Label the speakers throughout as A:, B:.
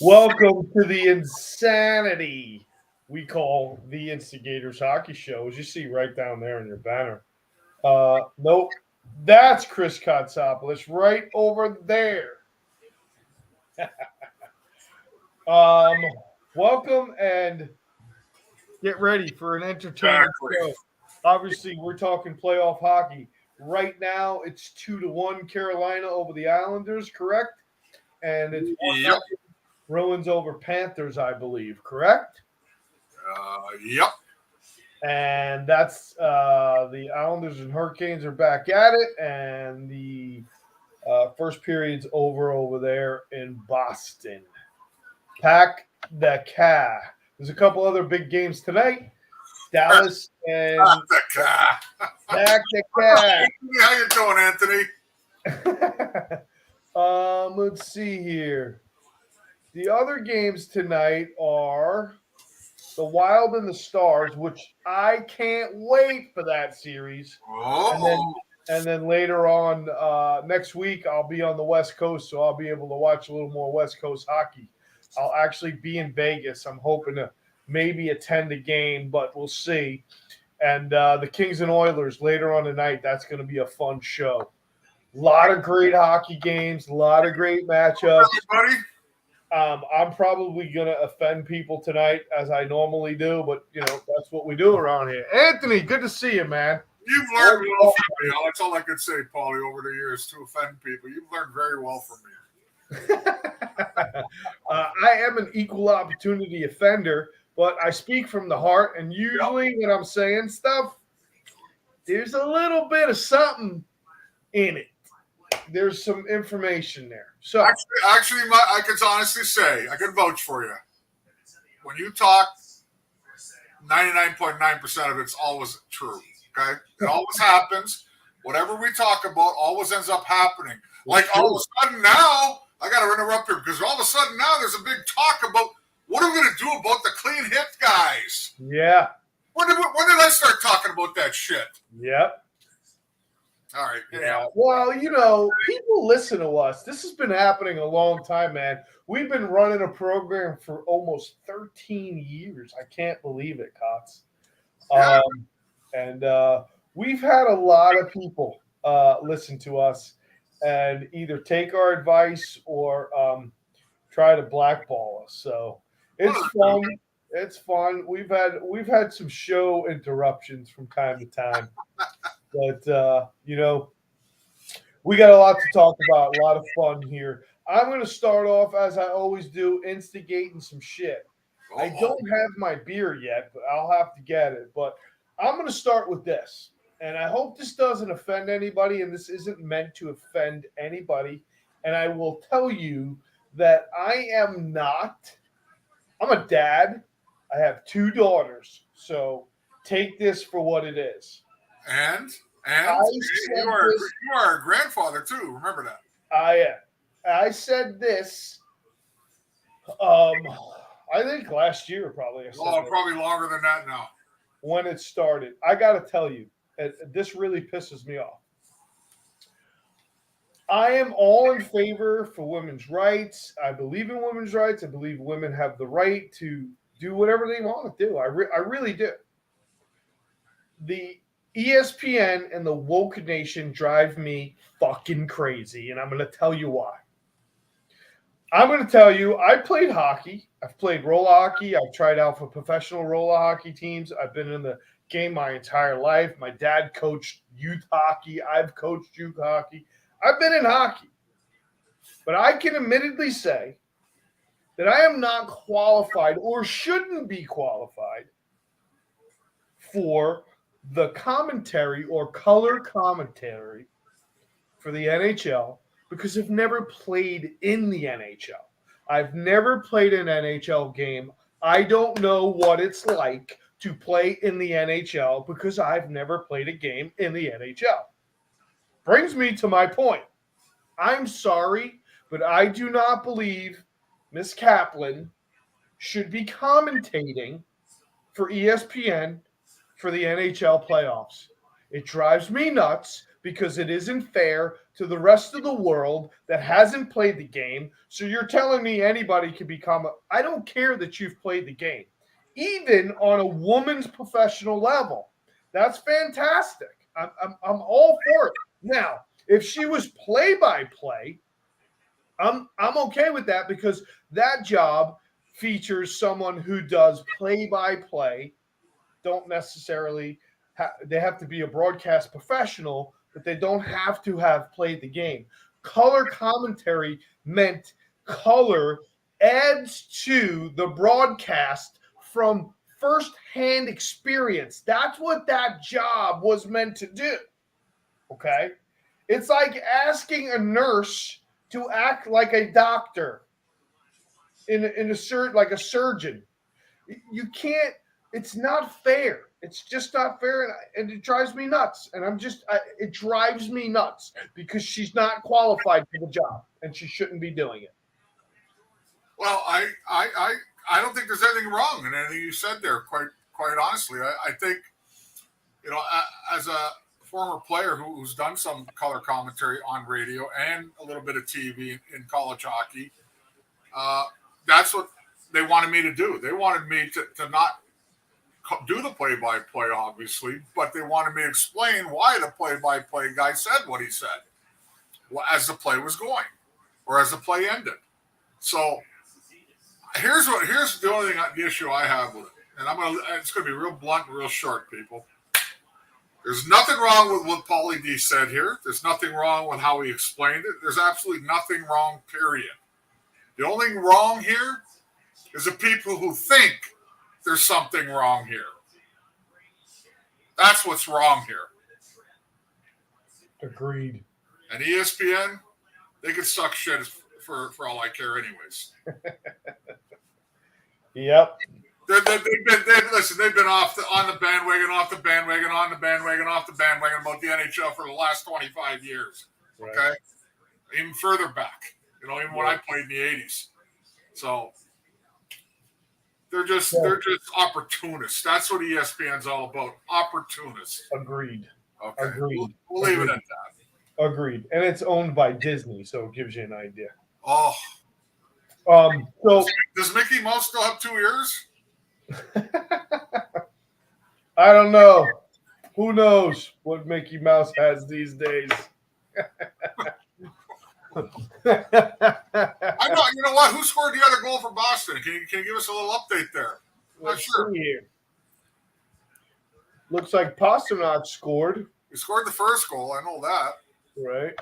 A: Welcome to the insanity we call the Instigators Hockey Show, as you see right down there in your banner. Nope, that's Chris Kotsopoulos right over there. Um, welcome and get ready for an entertaining
B: Exactly.
A: show. Obviously, we're talking playoff hockey. Right now, it's 2-1 Carolina over the Islanders, correct? And it's 1
B: Yep.
A: Bruins over Panthers, I believe, correct?
B: Yep.
A: And that's the Islanders and Hurricanes are back at it, and the first period's over there in Boston. Pack the car. There's a couple other big games tonight. Dallas and
B: The guy.
A: pack the car.
B: How you doing, Anthony?
A: Let's see here. The other games tonight are the Wild and the Stars, which I can't wait for that series.
B: Oh,
A: And then later on next week, I'll be on the West Coast, so I'll be able to watch a little more West Coast hockey. I'll actually be in Vegas. I'm hoping to maybe attend a game, but we'll see. And the Kings and Oilers later on tonight. That's going to be a fun show. A lot of great hockey games, a lot of great matchups.
B: everybody.
A: I'm probably going to offend people tonight, as I normally do, but that's what we do around here. Anthony, good to see you, man.
B: You've learned well from me. That's all I could say, Paulie, over the years to offend people. You've learned very well from me.
A: I am an equal opportunity offender, but I speak from the heart, and usually when I'm saying stuff, there's a little bit of something in it. There's some information there. So
B: Actually, I can honestly say I can vouch for you. When you talk, 99.9% of it's always true. Okay, it always happens. Whatever we talk about always ends up happening. Like all of a sudden now, I got to interrupt here because all of a sudden now there's a big talk about what are we going to do about the clean hit guys?
A: Yeah.
B: When did I start talking about that shit?
A: Yep.
B: All right.
A: Yeah. Well, people listen to us. This has been happening a long time, man. We've been running a program for almost 13 years. I can't believe it, Cots.
B: Yeah.
A: And we've had a lot of people listen to us and either take our advice or try to blackball us. So it's fun. It's fun. We've had some show interruptions from time to time, but we got a lot to talk about. A lot of fun here. I'm going to start off as I always do, instigating some shit. I don't have my beer yet, but I'll have to get it. But I'm going to start with this, and I hope this doesn't offend anybody, and this isn't meant to offend anybody. And I will tell you that I'm a dad. I have 2 daughters, so take this for what it is.
B: And you are a grandfather too. Remember that.
A: I said this. I think last year probably.
B: Probably longer than that now.
A: When it started, I got to tell you, this really pisses me off. I am all in favor for women's rights. I believe in women's rights. I believe women have the right to do whatever they want to do. I really do. The ESPN and the woke nation drive me fucking crazy, and I'm going to tell you why. I'm going to tell you, I played hockey. I've played roller hockey. I've tried out for professional roller hockey teams. I've been in the game my entire life. My dad coached youth hockey. I've coached youth hockey. I've been in hockey. But I can admittedly say that I am not qualified or shouldn't be qualified for the commentary or color commentary for the NHL because I've never played in the NHL. I've never played an NHL game. I don't know what it's like to play in the NHL because I've never played a game in the NHL. Brings me to my point. I'm sorry, but I do not believe Miss Kaplan should be commentating for ESPN for the NHL playoffs. It drives me nuts because it isn't fair to the rest of the world that hasn't played the game. So you're telling me anybody can become I don't care that you've played the game, even on a woman's professional level. That's fantastic. I'm all for it. Now, if she was play by play, I'm okay with that because that job features someone who does play by play. Don't necessarily they have to be a broadcast professional, but they don't have to have played the game. Color commentary meant color adds to the broadcast from firsthand experience. That's what that job was meant to do. Okay. It's like asking a nurse to act like a doctor in a like a surgeon. You can't. It's not fair. It's just not fair, and it drives me nuts. And it drives me nuts because she's not qualified for the job, and she shouldn't be doing it.
B: Well, I don't think there's anything wrong in anything you said there. Quite honestly, I think, as a former player who's done some color commentary on radio and a little bit of TV in college hockey, that's what they wanted me to do. They wanted me to not do the play-by-play, obviously, but they wanted me to explain why the play-by-play guy said what he said as the play was going or as the play ended. So here's the only thing, the issue I have with it, and it's going to be real blunt and real short, people. There's nothing wrong with what Paulie D said here. There's nothing wrong with how he explained it. There's absolutely nothing wrong, period. The only thing wrong here is the people who think there's something wrong here. That's what's wrong here.
A: Agreed.
B: And ESPN, they can suck shit for all I care anyways.
A: Yep.
B: They've been on the bandwagon, off the bandwagon, on the bandwagon, off the bandwagon about the NHL for the last 25 years.
A: Right.
B: Okay? Even further back. Even when I played in the 80s. So they're just opportunists. That's what ESPN's all about. Opportunists.
A: Agreed.
B: Okay.
A: Agreed.
B: We'll leave it at that.
A: Agreed. And it's owned by Disney, so it gives you an idea.
B: Oh.
A: So
B: does Mickey Mouse still have 2 ears?
A: I don't know. Who knows what Mickey Mouse has these days?
B: I know. You know what? Who scored the other goal for Boston? Can you give us a little update there?
A: Let's see here. Looks like Pasternak scored.
B: He scored the first goal. I know that.
A: Right.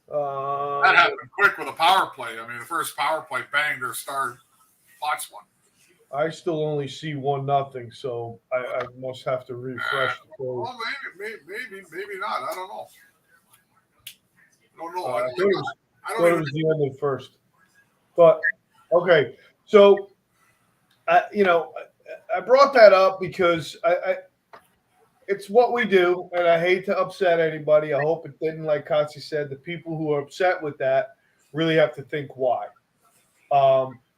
B: That happened quick with a power play. I mean, the first power play, bang, their star spots one.
A: I still only see 1-0, so I must have to refresh the code.
B: Well, maybe not. I don't know.
A: I thought it was the end of the first. But okay, so I brought that up because it's what we do, and I hate to upset anybody. I hope it didn't, like Katsi said, the people who are upset with that really have to think why.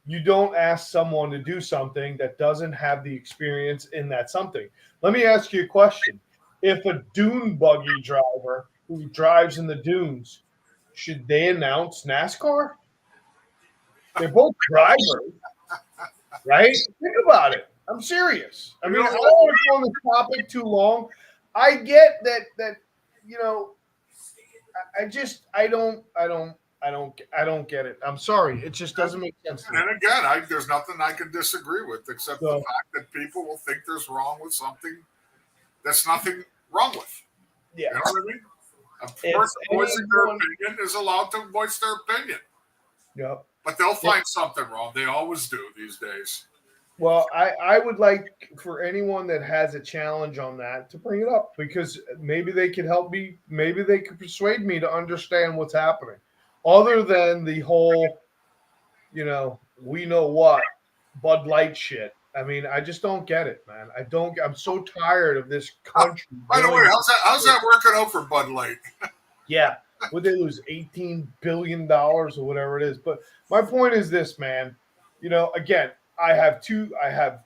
A: You don't ask someone to do something that doesn't have the experience in that something. Let me ask you a question. If a dune buggy driver who drives in the dunes, should they announce NASCAR? They're both drivers, right? Think about it. I'm serious. I mean, I don't want to go on this topic too long. I get that I don't get it. I'm sorry. It just doesn't make sense to me.
B: And again, there's nothing I can disagree with except the fact that people will think there's wrong with something that's nothing wrong with.
A: Yeah.
B: You know what I mean? A person voicing their opinion is allowed to voice their opinion.
A: Yep.
B: But they'll find something wrong. They always do these days.
A: Well, I would like for anyone that has a challenge on that to bring it up because maybe they could help me. Maybe they could persuade me to understand what's happening. Other than the whole, we know what, Bud Light shit. I mean, I just don't get it, man. I'm so tired of this country.
B: By the way, how's that working out for Bud Light?
A: Yeah. Would they lose $18 billion or whatever it is? But my point is this, man. Again, I have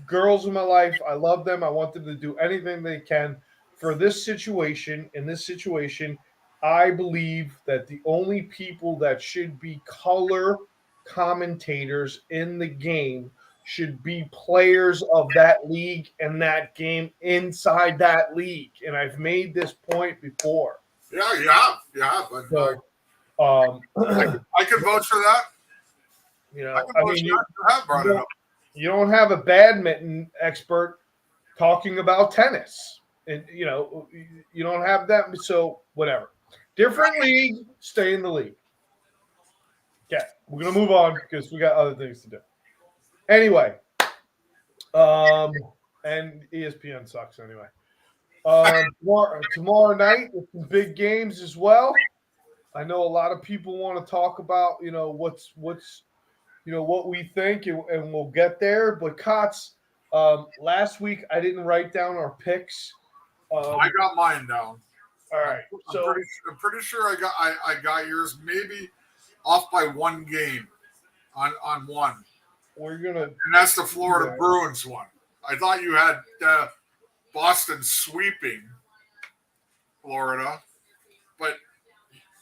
A: girls in my life. I love them. I want them to do anything they can for this situation, in this situation, I believe that the only people that should be color commentators in the game should be players of that league and that game inside that league. And I've made this point before.
B: Yeah, you have. You have.
A: So,
B: I can vouch for that.
A: you
B: I
A: know,
B: can
A: I
B: vouch
A: mean,
B: for that. You have brought it up.
A: you don't have a badminton expert talking about tennis, and you know, you don't have that. So whatever, different league, stay in the league. Okay, we're gonna move on because we got other things to do. Anyway, and ESPN sucks anyway. Tomorrow night with some big games as well. I know a lot of people want to talk about, you know, what's what we think, and we'll get there. But Kotz, last week I didn't write down our picks.
B: I got mine down.
A: All right,
B: I'm pretty sure I got yours maybe off by one game on one.
A: We're gonna,
B: and that's the Florida Bruins one. I thought you had Boston sweeping Florida, but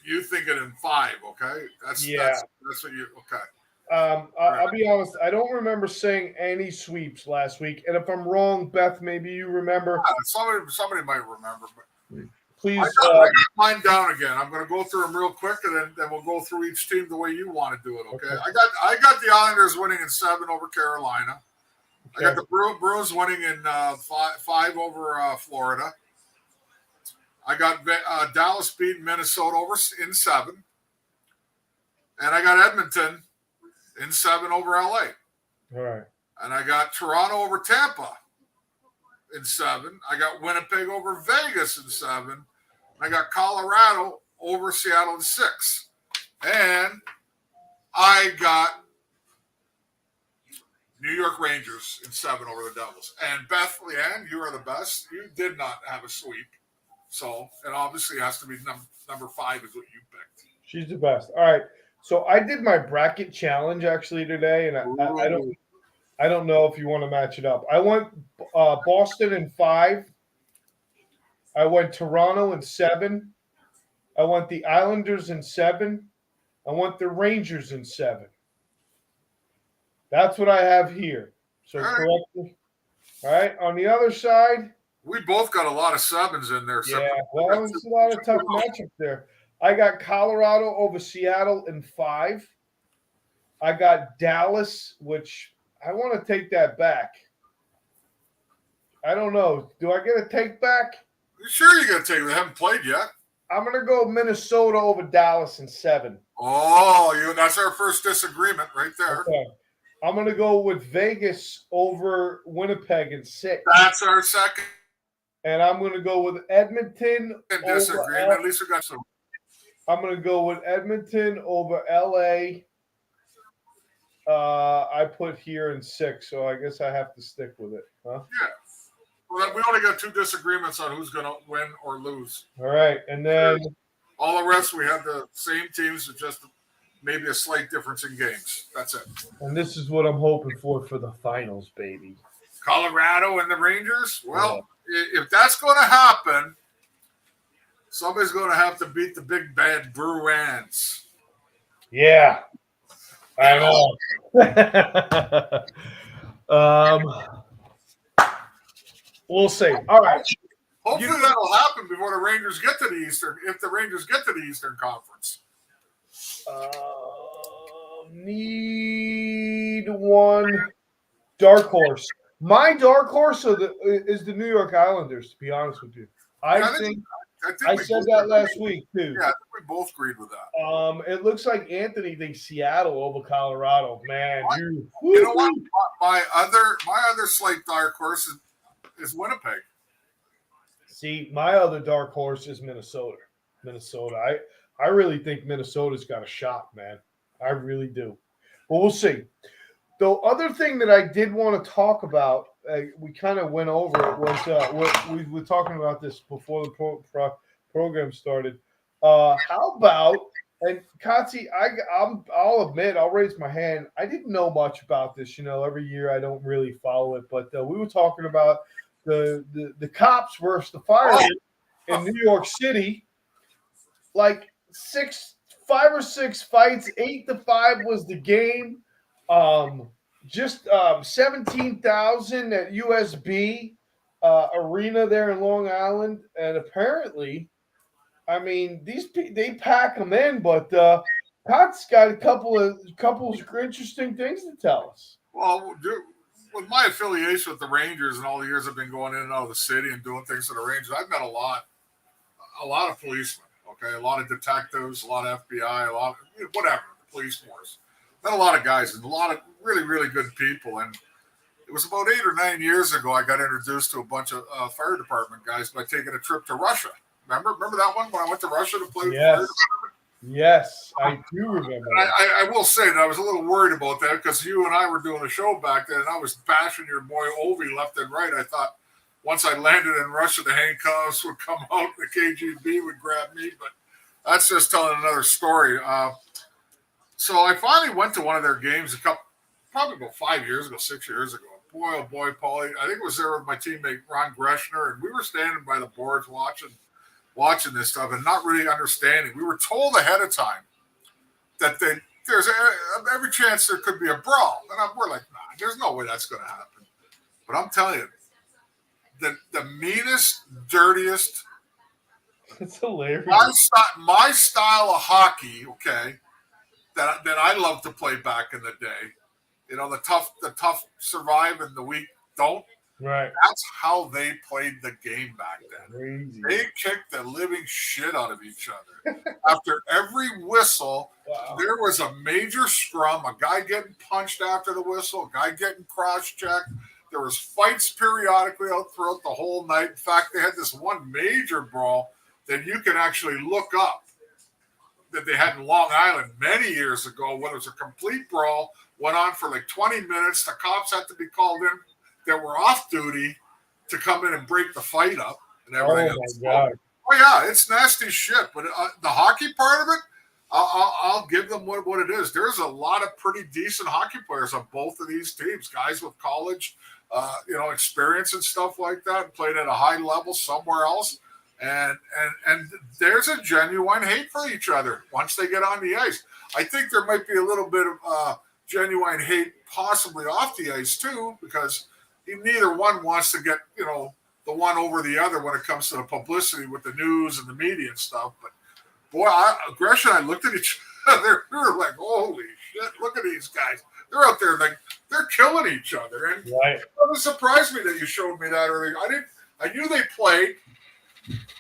B: you think it in 5, okay? That's what you okay.
A: I'll be honest. I don't remember saying any sweeps last week, and if I'm wrong, Beth, maybe you remember.
B: Yeah, somebody might remember, but
A: please.
B: I got mine down again. I'm going to go through them real quick, and then we'll go through each team the way you want to do it. Okay. I got the Islanders winning in 7 over Carolina. Okay. I got the Bruins winning in 5 over Florida. I got Dallas beating Minnesota over in 7, and I got Edmonton in 7 over LA.
A: All right.
B: And I got Toronto over Tampa in 7. I got Winnipeg over Vegas in 7. I got Colorado over Seattle in 6. And I got New York Rangers in 7 over the Devils. And Beth Leanne, you are the best. You did not have a sweep. So it obviously has to be number 5 is what you picked.
A: She's the best. All right. So I did my bracket challenge actually today, and I don't know if you want to match it up. I went Boston in 5. I went Toronto in 7. I went the Islanders in 7. I went the Rangers in 7. That's what I have here. So correct me. All right. On the other side,
B: we both got a lot of 7s in there.
A: Yeah, well, there's a lot of tough matchups there. I got Colorado over Seattle in 5. I got Dallas, which I want to take that back. I don't know. Do I get a take back?
B: Sure, you got to take it. They haven't played yet.
A: I'm going to go Minnesota over Dallas in 7.
B: Oh, that's our first disagreement right there.
A: Okay. I'm going to go with Vegas over Winnipeg in 6.
B: That's our second.
A: And I'm going to go with Edmonton over
B: At least we got some.
A: I'm going to go with Edmonton over LA. I put here in 6, so I guess I have to stick with it. Huh?
B: Yeah. Well, we only got 2 disagreements on who's going to win or lose.
A: All right. And then
B: all the rest, we have the same teams with just maybe a slight difference in games. That's it.
A: And this is what I'm hoping for the finals, baby.
B: Colorado and the Rangers? Well, if that's going to happen, somebody's going to have to beat the big bad Bruins.
A: Yeah. I know. We'll see. All right.
B: Hopefully that'll happen before the Rangers get to the Eastern, if the Rangers get to the Eastern Conference.
A: Need one dark horse. My dark horse is the New York Islanders, to be honest with you. I think I said that last week, too.
B: Yeah, I think we both agreed with that.
A: It looks like Anthony thinks Seattle over Colorado. Man,
B: you know what? My other slight dark horse is Winnipeg.
A: See, my other dark horse is Minnesota. I really think Minnesota's got a shot, man. I really do. But we'll see. The other thing that I did want to talk about, we kind of went over it, was we were talking about this before the program started. How about, and Kotze, I'll admit, I'll raise my hand. I didn't know much about this. Every year I don't really follow it, but we were talking about the cops versus the firemen in New York City. Like 5 or 6 fights, 8-5 was the game. Just 17,000 at USB Arena there in Long Island, and apparently, I mean, they pack them in, but Pat's got a couple of interesting things to tell us.
B: Well, with my affiliation with the Rangers and all the years I've been going in and out of the city and doing things for the Rangers, I've met a lot of policemen. Okay, a lot of detectives, a lot of FBI, a lot of whatever, the police force. Met a lot of guys and a lot of really, really good people. And it was about 8 or 9 years ago I got introduced to a bunch of fire department guys by taking a trip to Russia. Remember that one when I went to Russia to play with the fire department?
A: Yes, I do remember.
B: I will say that I was a little worried about that because you and I were doing a show back then, and I was bashing your boy Ovi left and right. I thought once I landed in Russia, the handcuffs would come out, the KGB would grab me, but that's just telling another story. So I finally went to one of their games probably about 5 years ago, 6 years ago. Boy, oh boy, Paulie, I think it was there with my teammate Ron Greshner, and we were standing by the boards watching this stuff and not really understanding. We were told ahead of time that there's every chance there could be a brawl. And we're like, nah, there's no way that's going to happen. But I'm telling you, the meanest, dirtiest.
A: It's hilarious.
B: My style of hockey, okay, that I love to play back in the day. You know, the tough survive and the weak don't.
A: Right.
B: That's how they played the game back then.
A: Crazy.
B: They kicked the living shit out of each other. After every whistle, there was a major scrum, a guy getting punched after the whistle, a guy getting cross-checked. There was fights periodically out throughout the whole night. In fact, they had this one major brawl that you can actually look up that they had in Long Island many years ago when it was a complete brawl, went on for like 20 minutes. The cops had to be called in that were off duty to come in and break the fight up and everything.
A: Oh, my God.
B: Oh, yeah, it's nasty shit. But the hockey part of it, I'll give them what it is. There's a lot of pretty decent hockey players on both of these teams, guys with college experience and stuff like that, and played at a high level somewhere else. And there's a genuine hate for each other once they get on the ice. I think there might be a little bit of genuine hate possibly off the ice too, because neither one wants to get, the one over the other when it comes to the publicity with the news and the media and stuff. But boy, Gresham and I looked at each other. We were like, holy shit, look at these guys. They're out there like they're killing each other. And
A: right.
B: It surprised me that you showed me that earlier. I knew they played,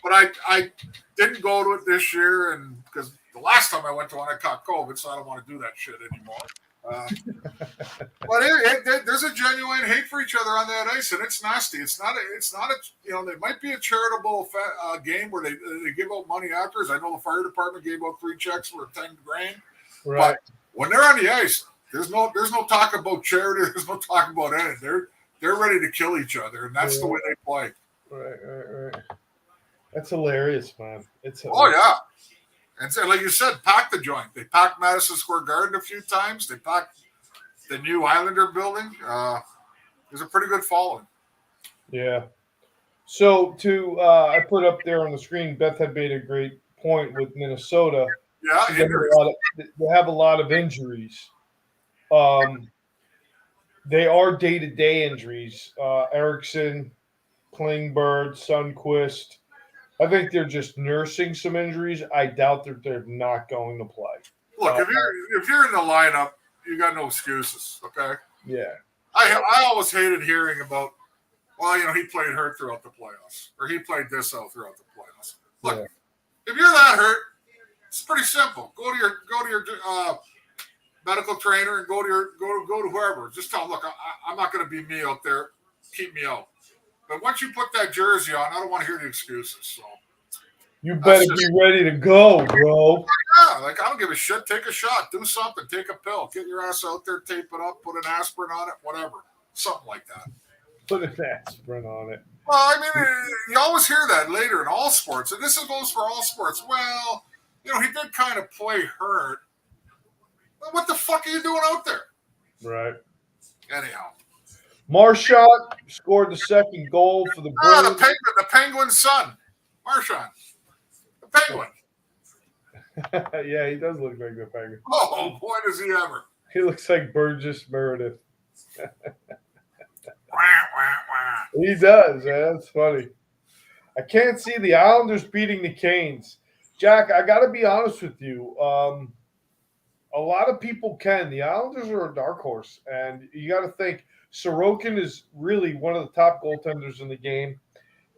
B: but I didn't go to it this year, and because the last time I went to one, I caught COVID, so I don't want to do that shit anymore. But there's a genuine hate for each other on that ice, and it's nasty. It's not a there might be a charitable game where they give out money afterwards. I know the fire department gave out 3 checks for $10,000,
A: right.
B: But when they're on the ice, there's no talk about charity. There's no talk about anything. They're ready to kill each other, and that's the way they play.
A: Right. That's hilarious, man. It's
B: hilarious. Oh yeah. And so, like you said, pack the joint. They packed Madison Square Garden a few times. They packed the new Islander building. There's a pretty good following.
A: Yeah. So I put up there on the screen, Beth had made a great point with Minnesota.
B: Yeah,
A: they have a lot of injuries. They are day-to-day injuries. Erickson, Klingberg, Sundqvist. I think they're just nursing some injuries. I doubt that they're not going to play.
B: Look, if you're in the lineup, you got no excuses. Okay.
A: Yeah.
B: I always hated hearing about, he played hurt throughout the playoffs, or he played this out throughout the playoffs. Look, if you're that hurt, it's pretty simple. Go to your medical trainer and go to whoever. Just tell them, look, I'm not going to be me out there. Keep me out. But once you put that jersey on, I don't want to hear the excuses. So
A: you better be ready to go, bro.
B: Yeah, I don't give a shit. Take a shot, do something, take a pill, get your ass out there, tape it up, put an aspirin on it, whatever, something like that.
A: Put an aspirin on it.
B: Well, I mean, you always hear that later in all sports, and this goes for all sports. Well, he did kind of play hurt. Well, what the fuck are you doing out there?
A: Right.
B: Anyhow.
A: Marchand scored the second goal for the Bruins.
B: The Penguin's son, Marchand, the Penguin.
A: Yeah, he does look like a penguin.
B: Oh boy, does he ever!
A: He looks like Burgess Meredith. He does, man. That's funny. I can't see the Islanders beating the Canes. Jack, I got to be honest with you. A lot of people can. The Islanders are a dark horse, and you got to think Sorokin is really one of the top goaltenders in the game,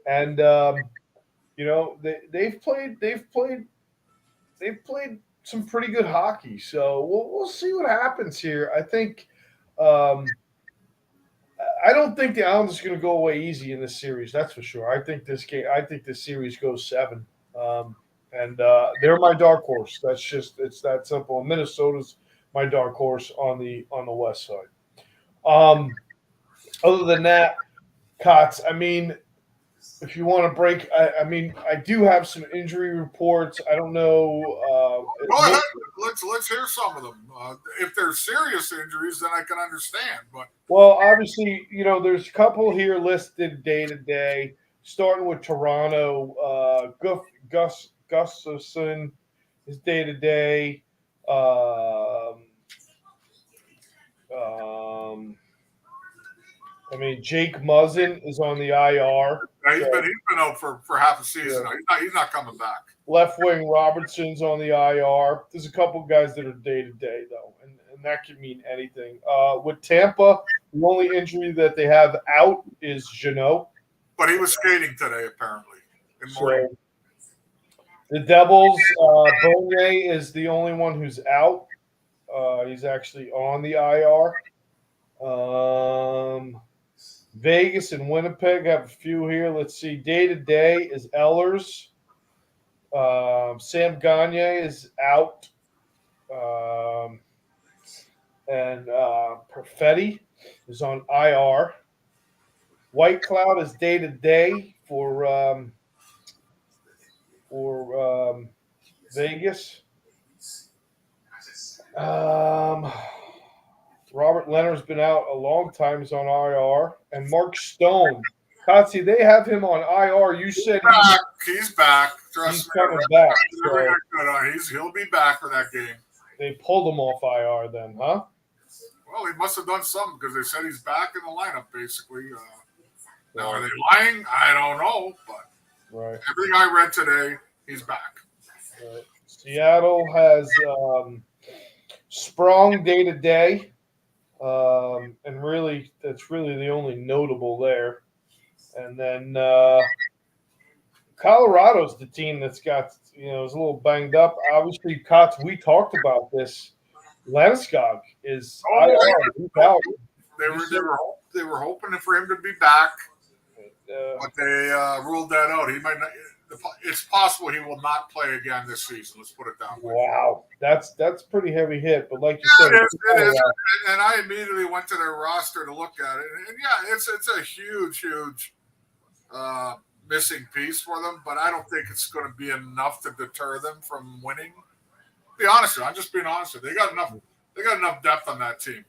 A: and they've played some pretty good hockey. So we'll see what happens here. I think. I don't think the Islanders are going to go away easy in this series. That's for sure. I think this series goes 7, and they're my dark horse. It's that simple. Minnesota's my dark horse on the west side. Other than that, Cots. I mean, if you want to break, I do have some injury reports. I don't know.
B: Go ahead. Let's hear some of them. If they're serious injuries, then I can understand. But
A: well, obviously, there's a couple here listed day to day. Starting with Toronto, Gus Gustafson is day to day. Jake Muzzin is on the IR.
B: he's been out for half a season. Yeah. He's not coming back.
A: Left wing Robertson's on the IR. There's a couple guys that are day to day though, and that can mean anything. With Tampa, the only injury that they have out is Jeannot.
B: But he was skating today, apparently.
A: The Devils, Bernier is the only one who's out. He's actually on the IR. Vegas and Winnipeg have a few here. Let's see. Day to day is Ehlers. Sam Gagne is out. And Perfetti is on IR. White Cloud is day to day for Vegas. Robert Leonard's been out a long time. He's on IR. And Mark Stone. Kotze, they have him on IR. You said
B: he's back.
A: He's coming back.
B: So he'll be back for that game.
A: They pulled him off IR then, huh?
B: Well, he must have done something because they said he's back in the lineup, basically. Now, are they lying? I don't know. But everything I read today, he's back.
A: Right. Seattle has Sprong day to day. And really, that's really the only notable there. And then Colorado's the team that's got, is a little banged up. Obviously, Cots, we talked about this. Landeskog is IR. He's out.
B: They were hoping for him to be back, but they ruled that out. He might not. It's possible he will not play again this season. Let's put it that way.
A: Wow, that's pretty heavy hit. But like you said,
B: it is. And I immediately went to their roster to look at it, and yeah, it's a huge missing piece for them. But I don't think it's going to be enough to deter them from winning. Be honest with you, I'm just being honest with you. They got enough depth on that team.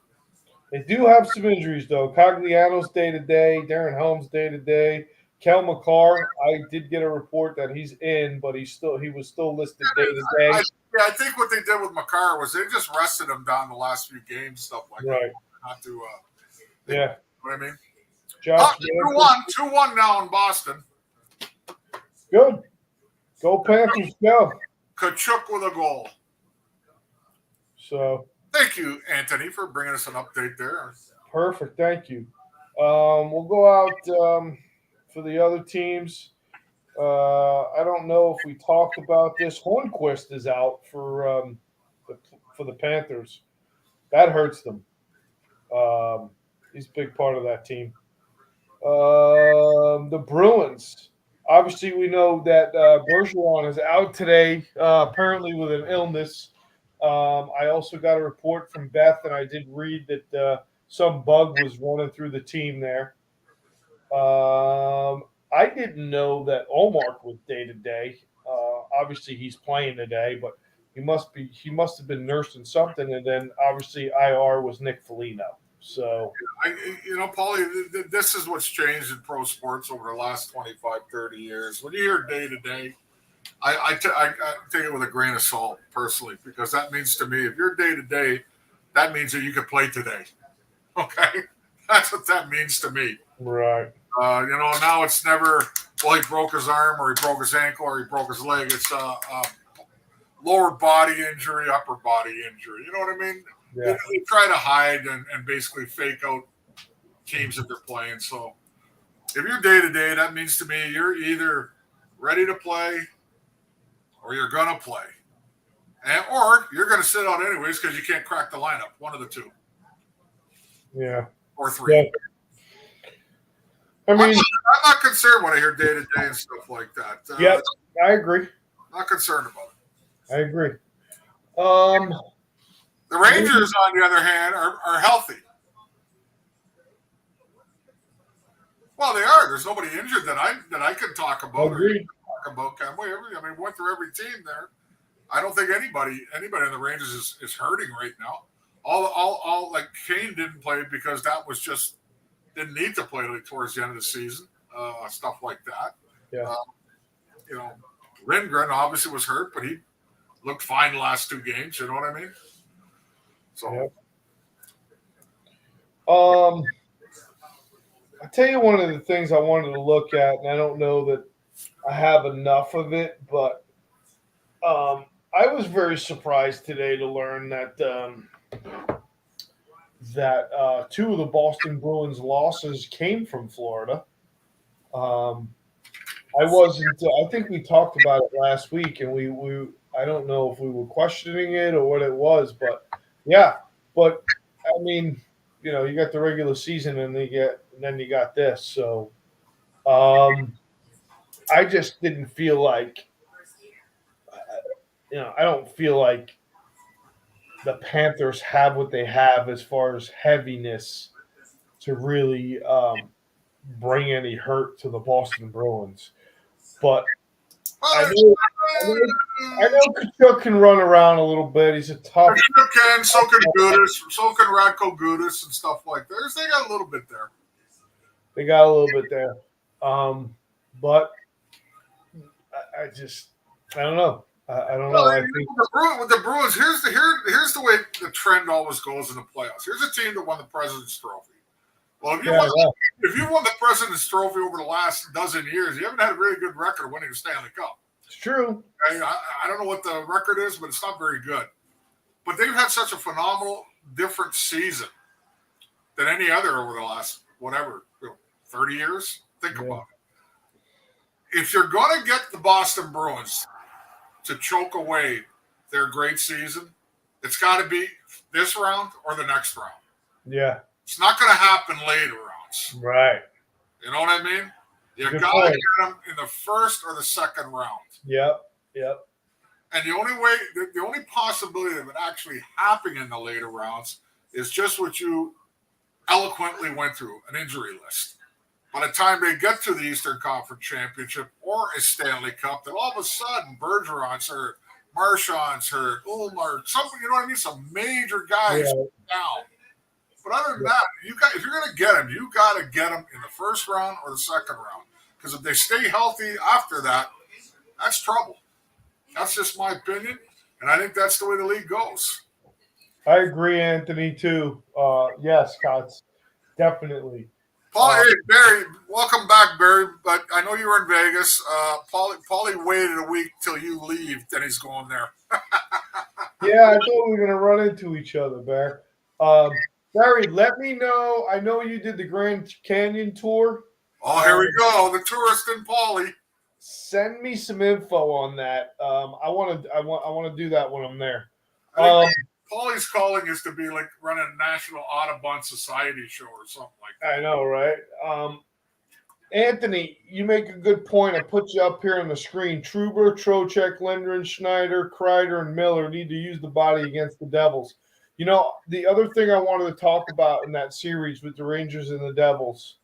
A: They do have some injuries though. Cogliano's day to day. Darren Helm's day to day. Kel McCarr, I did get a report that he's in, but he was still listed day to day.
B: I think what they did with McCarr was they just rested him down the last few games, stuff like that. Not to,
A: yeah.
B: You know what I mean?
A: Josh
B: 2-1 now in Boston.
A: Good. Go Panthers, go.
B: Kachuk with a goal.
A: So.
B: Thank you, Anthony, for bringing us an update there.
A: Perfect. Thank you. We'll go out for the other teams. I don't know if we talked about this. Hornquist is out for the Panthers. That hurts them. He's a big part of that team. The Bruins. Obviously, we know that Bergeron is out today, apparently with an illness. I also got a report from Beth, and I did read that some bug was running through the team there. I didn't know that Olmark was day to day. Obviously, he's playing today, but he must have been nursing something. And then obviously IR was Nick Foligno. So,
B: Paulie, this is what's changed in pro sports over the last 25, 30 years. When you hear day to day, I take it with a grain of salt personally, because that means to me, if you're day to day, that means that you can play today. Okay, that's what that means to me.
A: right.
B: Now it's never, well, he broke his arm or he broke his ankle or he broke his leg. It's lower body injury, upper body injury. You know what I mean?
A: Yeah.
B: They try to hide and basically fake out teams that they're playing. So if you're day to day, that means to me you're either ready to play or you're going to play. Or you're going to sit out anyways because you can't crack the lineup. One of the two.
A: Yeah.
B: Or three.
A: Yeah. I mean,
B: I'm not concerned when I hear day to day and stuff like that.
A: Yeah, I agree.
B: Not concerned about it.
A: I agree.
B: The Rangers, on the other hand, are healthy. Well, they are. There's nobody injured that I can talk about.
A: Agreed.
B: Talk about, can we? I mean, went through every team there. I don't think anybody in the Rangers is hurting right now. All like Kane didn't play because that was just didn't need to play towards the end of the season. Stuff like that.
A: Yeah.
B: Lindgren obviously was hurt, but he looked fine the last two games. You know what I mean? So.
A: Yep. I tell you one of the things I wanted to look at, and I don't know that I have enough of it, but I was very surprised today to learn that two of the Boston Bruins losses came from Florida. I think we talked about it last week, and we I don't know if we were questioning it or what it was, but yeah. But I mean, you got the regular season, and then you got this. So, I just didn't feel like, I don't feel like the Panthers have what they have as far as heaviness to really bring any hurt to the Boston Bruins. But I know Kachuk can run around a little bit. He's a tough.
B: So can Gudis, so can Radko Gudis and stuff like that. They got a little bit there.
A: They got a little bit there. But I don't know. I don't know. I think
B: with the Bruins, here's the way the trend always goes in the playoffs. Here's a team that won the President's Trophy. Well, if you won the President's Trophy over the last dozen years, you haven't had a really good record winning the Stanley Cup.
A: It's true.
B: I don't know what the record is, but it's not very good. But they've had such a phenomenal, different season than any other over the last, 30 years. Think about it. If you're going to get the Boston Bruins to choke away their great season, it's got to be this round or the next round.
A: Yeah.
B: It's not going to happen later rounds.
A: Right.
B: You know what I mean? You got to get them in the first or the second round.
A: Yep.
B: And the only possibility of it actually happening in the later rounds is just what you eloquently went through, an injury list. By the time they get to the Eastern Conference Championship or a Stanley Cup, then all of a sudden Bergeron's hurt, Marchand's hurt, Ulmer, something, you know what I mean? Some major guys down. But other than that, if you're going to get them, you got to get them in the first round or the second round. Because if they stay healthy after that, that's trouble. That's just my opinion, and I think that's the way the league goes.
A: I agree, Anthony, too. Yes, Scott, definitely.
B: Paul, hey, Barry, welcome back, Barry. But I know you were in Vegas. Paulie waited a week till you leave, then he's going there.
A: Yeah, I thought we were going to run into each other, Bear. Barry, let me know. I know you did the Grand Canyon tour.
B: Oh, here we go. The tourist and Paulie.
A: Send me some info on that. I want to do that when I'm there.
B: Paulie's calling is to be like running a National Audubon Society show or something like that.
A: I know, right? Anthony, you make a good point. I put you up here on the screen. Truber, Trocheck, Lindgren, Schneider, Kreider, and Miller need to use the body against the Devils. The other thing I wanted to talk about in that series with the Rangers and the Devils,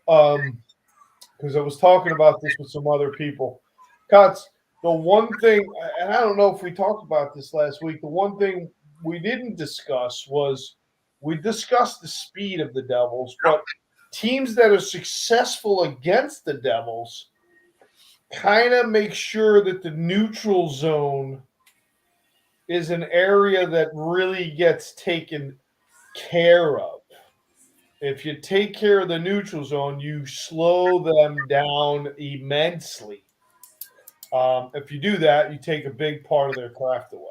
A: because I was talking about this with some other people. Cots, the one thing, and I don't know if we talked about this last week, the one thing we didn't discuss was We discussed the speed of the Devils, but teams that are successful against the Devils kind of make sure that the neutral zone is an area that really gets taken care of. If you take care of the neutral zone, you slow them down immensely. If you do that, you take a big part of their craft away.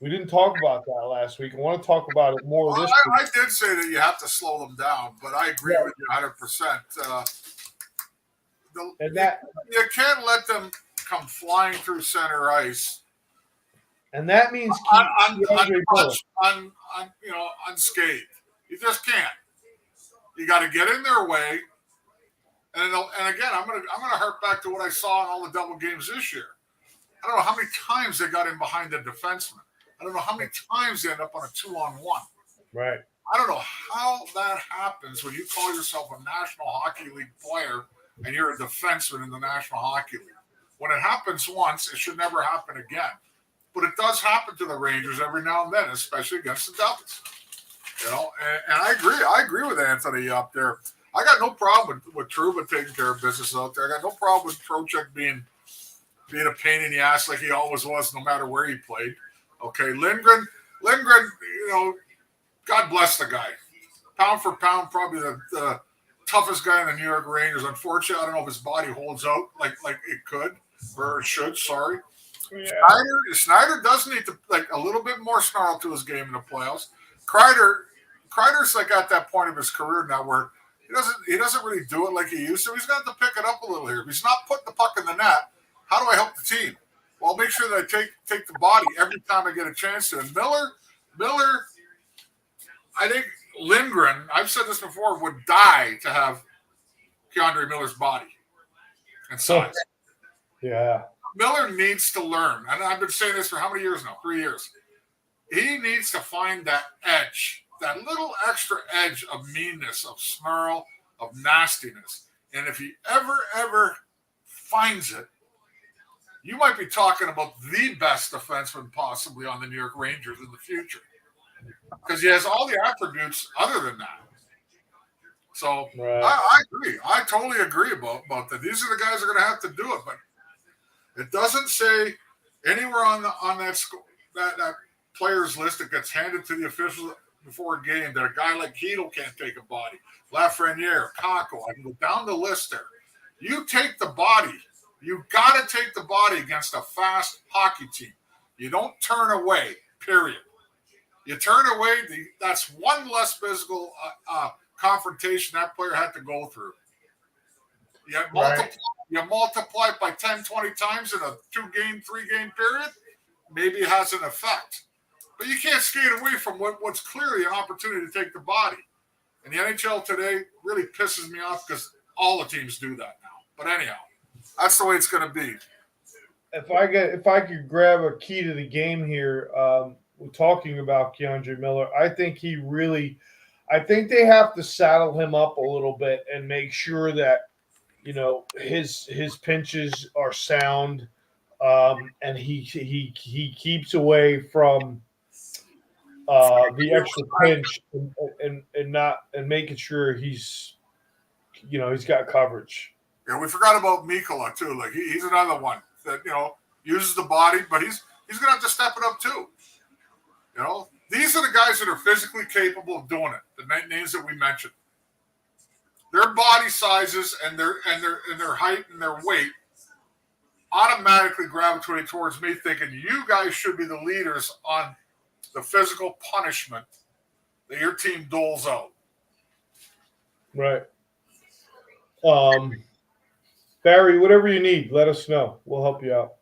A: We didn't talk about that last week. I want to talk about it more
B: Well,
A: this week.
B: I did say that you have to slow them down, but I agree with you 100%.
A: And that
B: You can't let them come flying through center ice
A: means keep
B: unscathed. You just can't. You got to get in their way. And again, I'm gonna harp back to what I saw in all the double games this year. I don't know how many times they got in behind the defenseman. I don't know how many times they end up on a 2-on-1.
A: Right.
B: I don't know how that happens when you call yourself a National Hockey League player and you're a defenseman in the National Hockey League. When it happens once, it should never happen again. But it does happen to the Rangers every now and then, especially against the Devils. You know, and I agree. I agree with Anthony up there. I got no problem with Trouba taking care of business out there. I got no problem with Trocheck being a pain in the ass like he always was, no matter where he played. Okay, Lindgren, you know, God bless the guy. Pound for pound, probably the toughest guy in the New York Rangers. Unfortunately, I don't know if his body holds out like it could or should. Sorry. Yeah. Snyder does need to a little bit more snarl to his game in the playoffs. Kreider's at that point of his career now where he doesn't really do it like he used to. He's going to have to pick it up a little here. If he's not putting the puck in the net, how do I help the team? Well, I'll make sure that I take the body every time I get a chance to. And Miller, I think Lindgren, I've said this before, would die to have Keandre Miller's body and size.
A: Yeah.
B: Miller needs to learn, and I've been saying this for how many years now? 3 years. He needs to find that edge, that little extra edge of meanness, of snarl, of nastiness. And if he ever finds it, you might be talking about the best defenseman possibly on the New York Rangers in the future. Because he has all the attributes other than that. So right. I agree. I totally agree about that. These are the guys that are going to have to do it. But it doesn't say anywhere on that players list that gets handed to the officials before a game that a guy like Keedle can't take a body. Lafreniere, Kako, I can go down the list there. You take the body. You got to take the body against a fast hockey team. You don't turn away, period. You turn away, that's one less physical confrontation that player had to go through. You multiply it by 10, 20 times in a 2-game, 3-game period, maybe it has an effect. But you can't skate away from what's clearly an opportunity to take the body. And the NHL today really pisses me off because all the teams do that now. But anyhow, that's the way it's going to be.
A: If I could grab a key to the game here, we're talking about Keandre Miller. I think they have to saddle him up a little bit and make sure that his pinches are sound, and he keeps away from the extra pinch and making sure he's got coverage.
B: Yeah, we forgot about Mikkola too. Like he's another one that uses the body, but he's gonna have to step it up too. These are the guys that are physically capable of doing it. The names that we mentioned, their body sizes and their height and their weight automatically gravitate towards me, thinking you guys should be the leaders on the physical punishment that your team doles out.
A: Right. Barry, whatever you need, let us know. We'll help you out.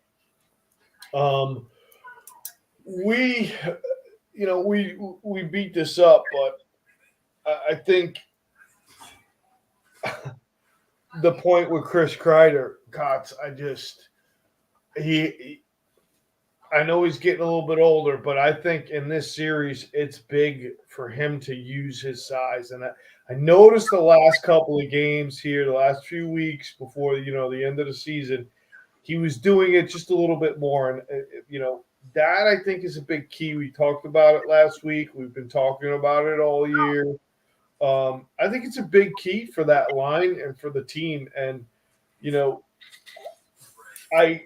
A: We beat this up, but I think the point with Chris Kreider, Cots, I know he's getting a little bit older, but I think in this series it's big for him to use his size. And I noticed the last couple of games here, the last few weeks before the end of the season, he was doing it just a little bit more. And that I think is a big key. We talked about it last week. We've been talking about it all year. I think it's a big key for that line and for the team. And you know, I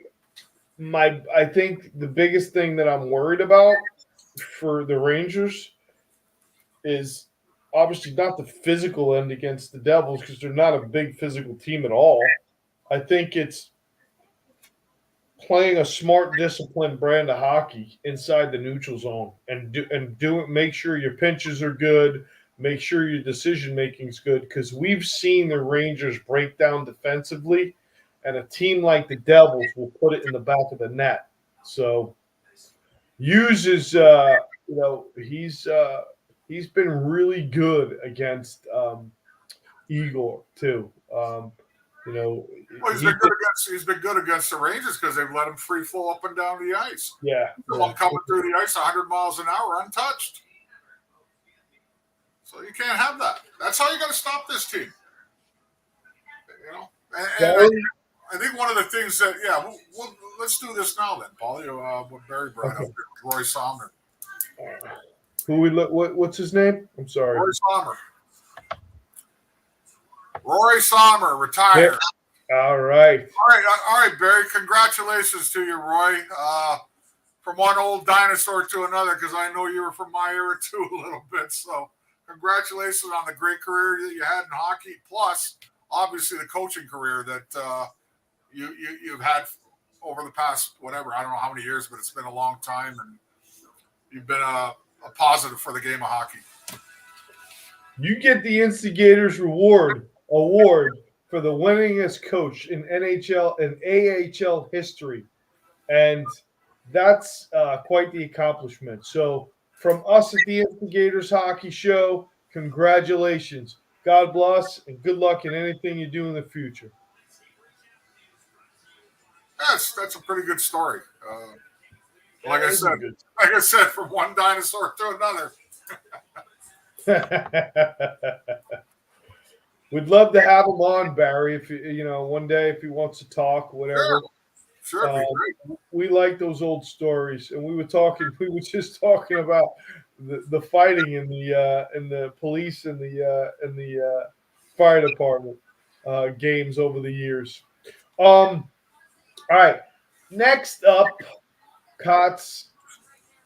A: I think the biggest thing that I'm worried about for the Rangers is obviously not the physical end against the Devils because they're not a big physical team at all. I think it's playing a smart, disciplined brand of hockey inside the neutral zone and do it. Make sure your pinches are good. Make sure your decision making is good because we've seen the Rangers break down defensively, and a team like the Devils will put it in the back of the net. So Hughes is, he's been really good against Igor too. You know,
B: Well,
A: he,
B: he's been good against the Rangers because they've let him free flow up and down the ice.
A: yeah,
B: The one coming through the ice 100 miles an hour untouched. So you can't have that. That's how you got to stop this team. You know, and I think one of the things that let's do this now then, Paul. What Barry brought up, Roy Sommer.
A: Who we look? What's his name? I'm sorry.
B: Roy Sommer retired.
A: All right.
B: All right, Barry. Congratulations to you, Roy. From one old dinosaur to another, because I know you were from my era too a little bit. So, congratulations on the great career that you had in hockey, plus obviously the coaching career that you've had over the past whatever, I don't know how many years, but it's been a long time, and you've been a positive for the game of hockey.
A: You get the Instigators award for the winningest coach in NHL and AHL history, and that's quite the accomplishment. So, from us at the Instigators Hockey Show, congratulations. God bless and good luck in anything you do in the future.
B: That's a pretty good story. Like I said, from one dinosaur to another.
A: We'd love to have him on, Barry. If one day if he wants to talk, whatever.
B: Sure,
A: we like those old stories, and we were just talking about the fighting in the police and the fire department games over the years. All right, next up, Cots.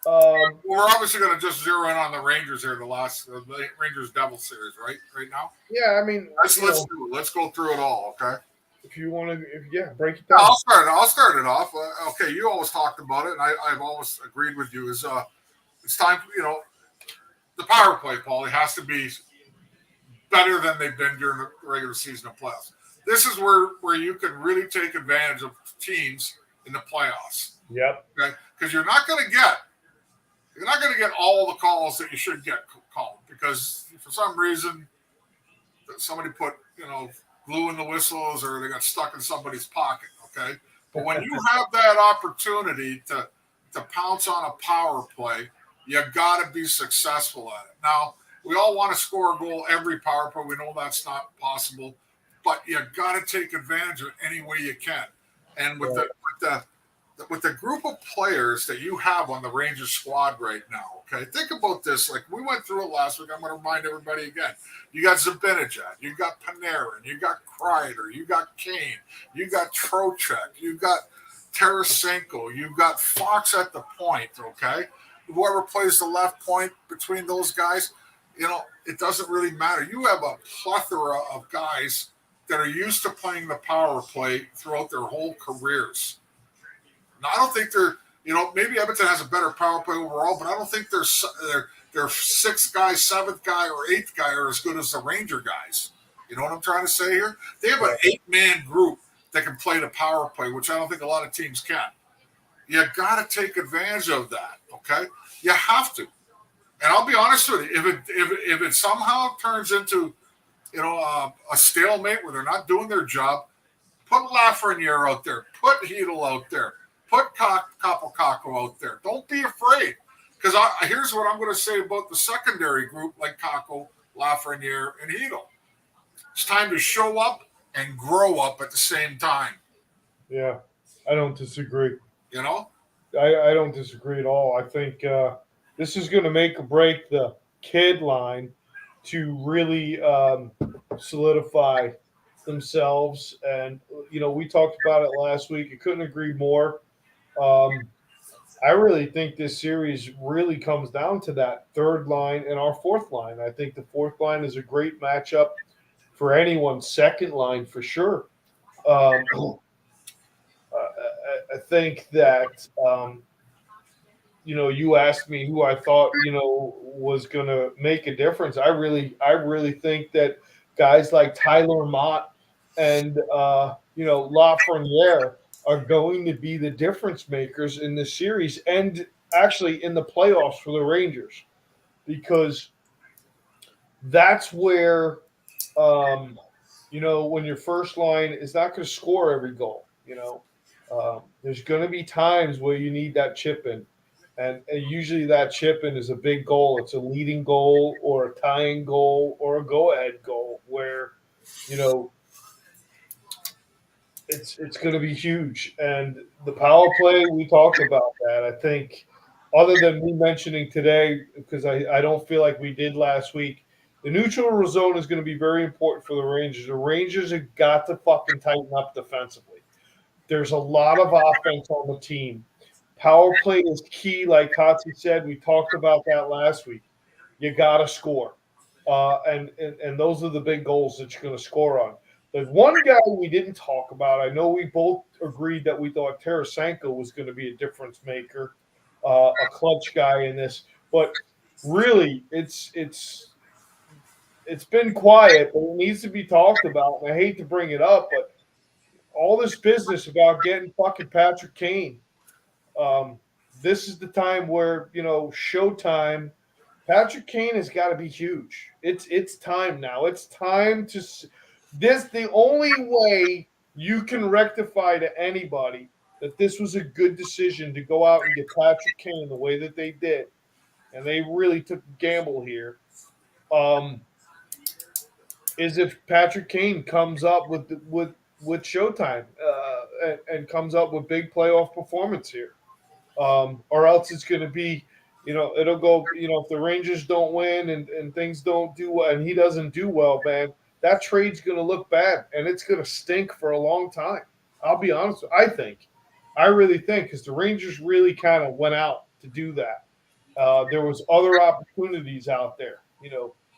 B: We're obviously going to just zero in on the Rangers here, the Rangers Devil series, right? Right now.
A: Yeah, I mean,
B: let's do it. Let's go through it all, okay?
A: If you want to, break it down.
B: I'll start it off. Okay, you always talked about it, and I've always agreed with you. Is it's time for the power play, Paul. It has to be better than they've been during the regular season of playoffs. This is where you can really take advantage of teams in the playoffs.
A: Yep.
B: Okay, because you're not going to get all the calls that you should get called because for some reason somebody put glue in the whistles or they got stuck in somebody's pocket. Okay, but when you have that opportunity to pounce on a power play, you got to be successful at it. Now we all want to score a goal every power play. We know that's not possible, but you got to take advantage of it any way you can. And with the group of players that you have on the Rangers squad right now, okay, think about this. Like we went through it last week. I'm going to remind everybody again. You got Zibanejad, you got Panarin, you got Kreider, you got Kane, you got Trocheck, you got Tarasenko, you got Fox at the point, okay? Whoever plays the left point between those guys, it doesn't really matter. You have a plethora of guys that are used to playing the power play throughout their whole careers. Now, I don't think they're, maybe Edmonton has a better power play overall, but I don't think their sixth guy, seventh guy, or eighth guy are as good as the Ranger guys. You know what I'm trying to say here? They have an 8-man group that can play the power play, which I don't think a lot of teams can. You got to take advantage of that, okay? You have to. And I'll be honest with you, if it somehow turns into, a stalemate where they're not doing their job, put Lafreniere out there, put Hedl out there, put Kapokako out there. Don't be afraid. Because here's what I'm going to say about the secondary group like Kako, Lafreniere, and Hedl. It's time to show up and grow up at the same time.
A: Yeah, I don't disagree. I don't disagree at all. I think this is going to make or break the kid line to really solidify themselves. And we talked about it last week. I couldn't agree more. Um, I really think this series really comes down to that third line and our fourth line. I think the fourth line is a great matchup for anyone's second line for sure. Um, I think that you asked me who I thought was going to make a difference. I really think that guys like Tyler Mott and Lafreniere are going to be the difference makers in the series and actually in the playoffs for the Rangers because that's where when your first line is not going to score every goal, there's going to be times where you need that chip in. And usually that chip in is a big goal. It's a leading goal or a tying goal or a go ahead goal where, you know, it's going to be huge. And the power play, we talked about that. I think, other than me mentioning today, because I don't feel like we did last week, the neutral zone is going to be very important for the Rangers. The Rangers have got to fucking tighten up defensively. There's a lot of offense on the team. Power play is key, like Kotze said. We talked about that last week. You got to score. And those are the big goals that you're going to score on. The one guy we didn't talk about, I know we both agreed that we thought Tarasenko was going to be a difference maker, a clutch guy in this. But really, it's been quiet, but it needs to be talked about. And I hate to bring it up, but all this business about getting fucking Patrick Kane. Um, this is the time where Showtime. Patrick Kane has got to be huge. It's time now. It's time to. This the only way you can rectify to anybody that this was a good decision to go out and get Patrick Kane the way that they did, and they really took a gamble here. Um, is if Patrick Kane comes up with Showtime and comes up with big playoff performance here, or else it's going to be, it'll go, if the Rangers don't win and things don't do well and he doesn't do well, man, that trade's going to look bad and it's going to stink for a long time. I'll be honest. I really think because the Rangers really kind of went out to do that. There was other opportunities out there.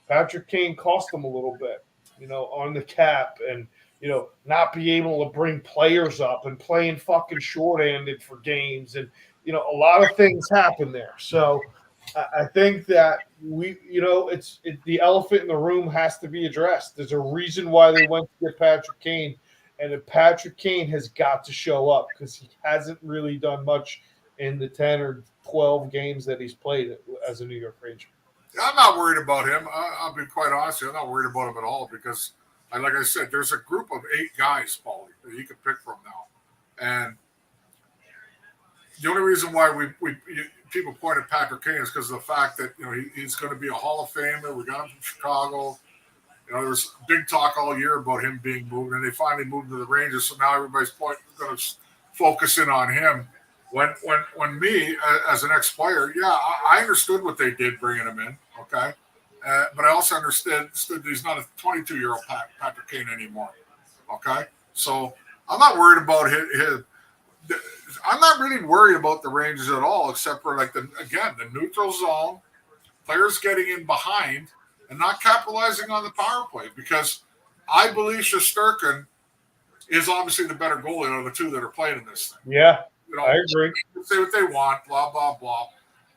A: Patrick Kane cost them a little bit, on the cap and not be able to bring players up and playing fucking short-handed for games and a lot of things happen there. So I think that the elephant in the room has to be addressed. There's a reason why they went to get Patrick Kane, and if Patrick Kane has got to show up because he hasn't really done much in the 10 or 12 games that he's played as a New York Ranger.
B: I'm not worried about him. I'll be quite honest with you. I'm not worried about him at all because, like I said, there's a group of 8 guys, Paulie, that you can pick from now. And the only reason why people point at Patrick Kane is because of the fact that he's going to be a Hall of Famer. We got him from Chicago. There was big talk all year about him being moved, and they finally moved to the Rangers. So now everybody's going to focus in on him. When me as an ex-player, yeah, I understood what they did bringing him in, okay, but I also understood he's not a 22-year-old Patrick Kane anymore, okay. So I'm not worried about his. I'm not really worried about the Rangers at all, except for the neutral zone, players getting in behind and not capitalizing on the power play because I believe Shesterkin is obviously the better goalie out of the two that are playing in this thing.
A: Yeah. I agree.
B: Say what they want, blah, blah, blah.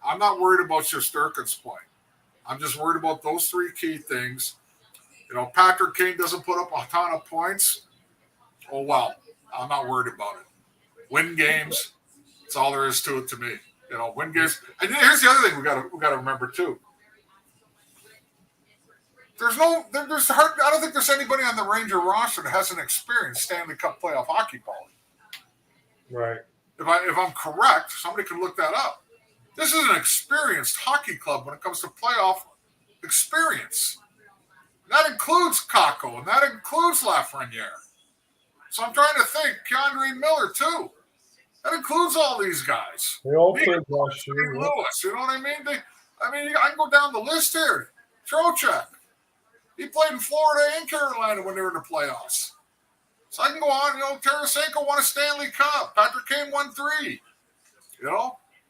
B: I'm not worried about Shesterkin's play. I'm just worried about those 3 key things. Patrick Kane doesn't put up a ton of points. Oh, well, I'm not worried about it. Win games. That's all there is to it to me. Win games. And here's the other thing we got to remember, too. I don't think there's anybody on the Ranger roster that hasn't experienced Stanley Cup playoff hockey, Paul.
A: Right.
B: If I'm correct, somebody can look that up. This is an experienced hockey club when it comes to playoff experience. That includes Kakko, and that includes Lafreniere. So I'm trying to think, Keandre Miller, too. That includes all these guys.
A: They all played last year.
B: St. Louis, you know what I mean? I can go down the list here. Trocheck. He played in Florida and Carolina when they were in the playoffs. So I can go on. Tarasenko won a Stanley Cup. Patrick Kane won 3.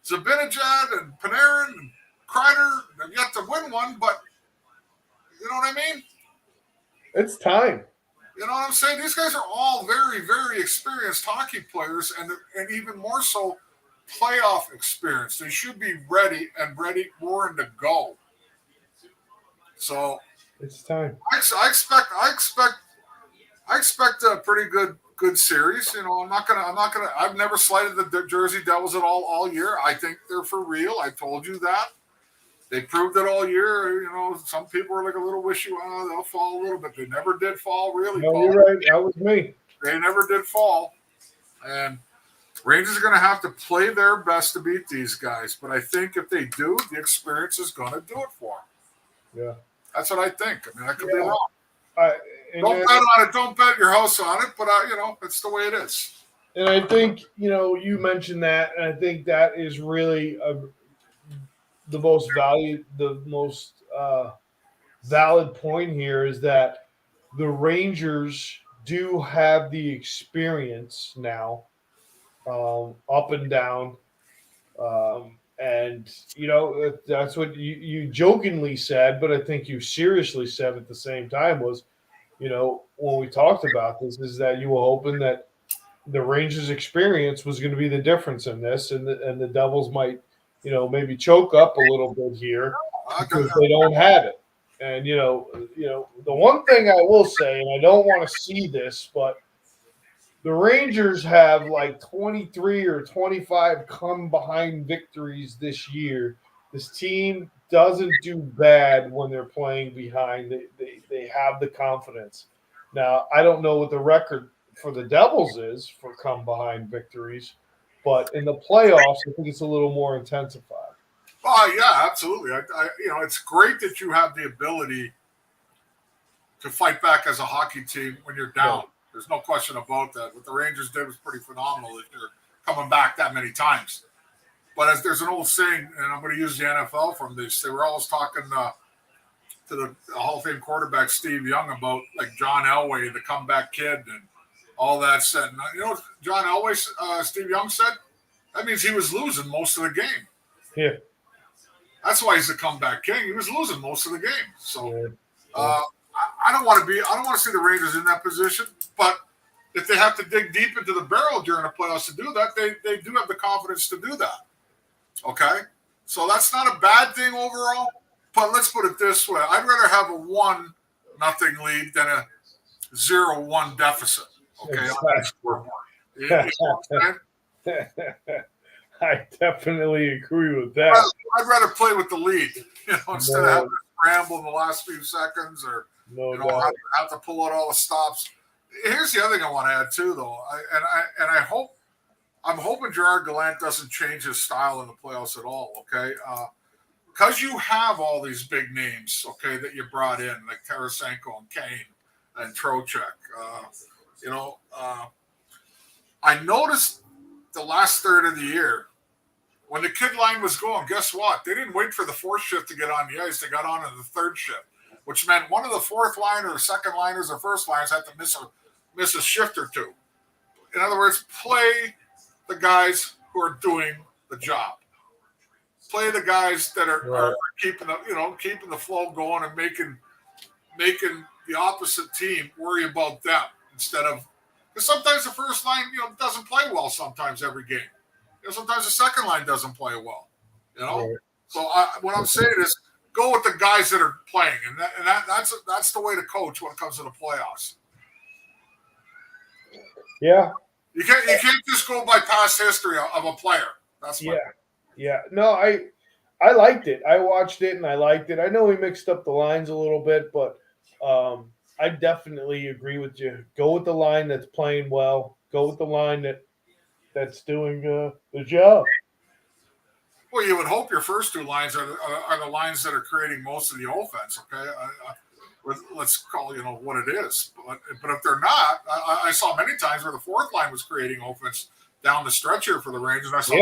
B: Zibanejad and Panarin and Kreider have yet to win one, but you know what I mean?
A: It's time.
B: You know what I'm saying? These guys are all very, very experienced hockey players, and even more so, playoff experience. They should be ready, roaring to go. So
A: it's time.
B: I expect a pretty good series. I've never slighted the Jersey Devils at all year. I think they're for real. I told you that. They proved it all year. Some people are like a little wishy-washy. They'll fall a little bit. They never did fall, really.
A: No, you're right. That was me.
B: They never did fall. And Rangers are going to have to play their best to beat these guys. But I think if they do, the experience is going to do it for them.
A: Yeah.
B: That's what I think. I mean, I could be wrong. Don't bet on it. Don't bet your house on it. But, it's the way it is.
A: And I think, you mentioned that, and I think that is really the most valid point here is that the Rangers do have the experience now, up and down, and that's what you jokingly said, but I think you seriously said at the same time was, when we talked about this, is that you were hoping that the Rangers' experience was going to be the difference in this, and the Devils might, maybe choke up a little bit here because they don't have it. And the one thing I will say, and I don't want to see this, but the Rangers have like 23 or 25 come behind victories this year. This team doesn't do bad when they're playing behind. They have the confidence. Now, I don't know what the record for the Devils is for come behind victories, but in the playoffs, I think it's a little more intensified.
B: Oh, yeah, absolutely. It's great that you have the ability to fight back as a hockey team when you're down. Yeah. There's no question about that. What the Rangers did was pretty phenomenal if you're coming back that many times. But as there's an old saying, and I'm going to use the NFL from this, they were always talking to the Hall of Fame quarterback Steve Young about like John Elway, the comeback kid, and all that said. And, what John Elway, Steve Young said? That means he was losing most of the game.
A: Yeah.
B: That's why he's the comeback king. He was losing most of the game. So I don't want to see the Rangers in that position. But if they have to dig deep into the barrel during the playoffs to do that, they do have the confidence to do that. Okay? So that's not a bad thing overall. But let's put it this way. I'd rather have a 1-0 lead than a 0-1 deficit. Okay?
A: I definitely agree with that.
B: I'd rather play with the lead, instead of having to scramble in the last few seconds or have to pull out all the stops. Here's the other thing I want to add too, though, I'm hoping Gerard Gallant doesn't change his style in the playoffs at all. Okay, because you have all these big names, okay, that you brought in like Tarasenko and Kane and Trocheck. I noticed the last third of the year. When the kid line was going, guess what? They didn't wait for the fourth shift to get on the ice. They got on in the third shift, which meant one of the fourth liners, second liners, or first liners had to miss a shift or two. In other words, play the guys who are doing the job. Play the guys that are keeping the flow going and making the opposite team worry about them instead of, because sometimes the first line doesn't play well sometimes every game. Sometimes the second line doesn't play well, Right. So what I'm saying is go with the guys that are playing, and that's the way to coach when it comes to the playoffs.
A: Yeah,
B: you can't just go by past history of a player. That's
A: yeah. No, I liked it. I watched it and I liked it. I know we mixed up the lines a little bit, but I definitely agree with you. Go with the line that's playing well. Go with the line that's doing the job.
B: Well, you would hope your first two lines are the lines that are creating most of the offense. Okay, let's call what it is. But if they're not, I saw many times where the fourth line was creating offense down the stretch here for the Rangers. I saw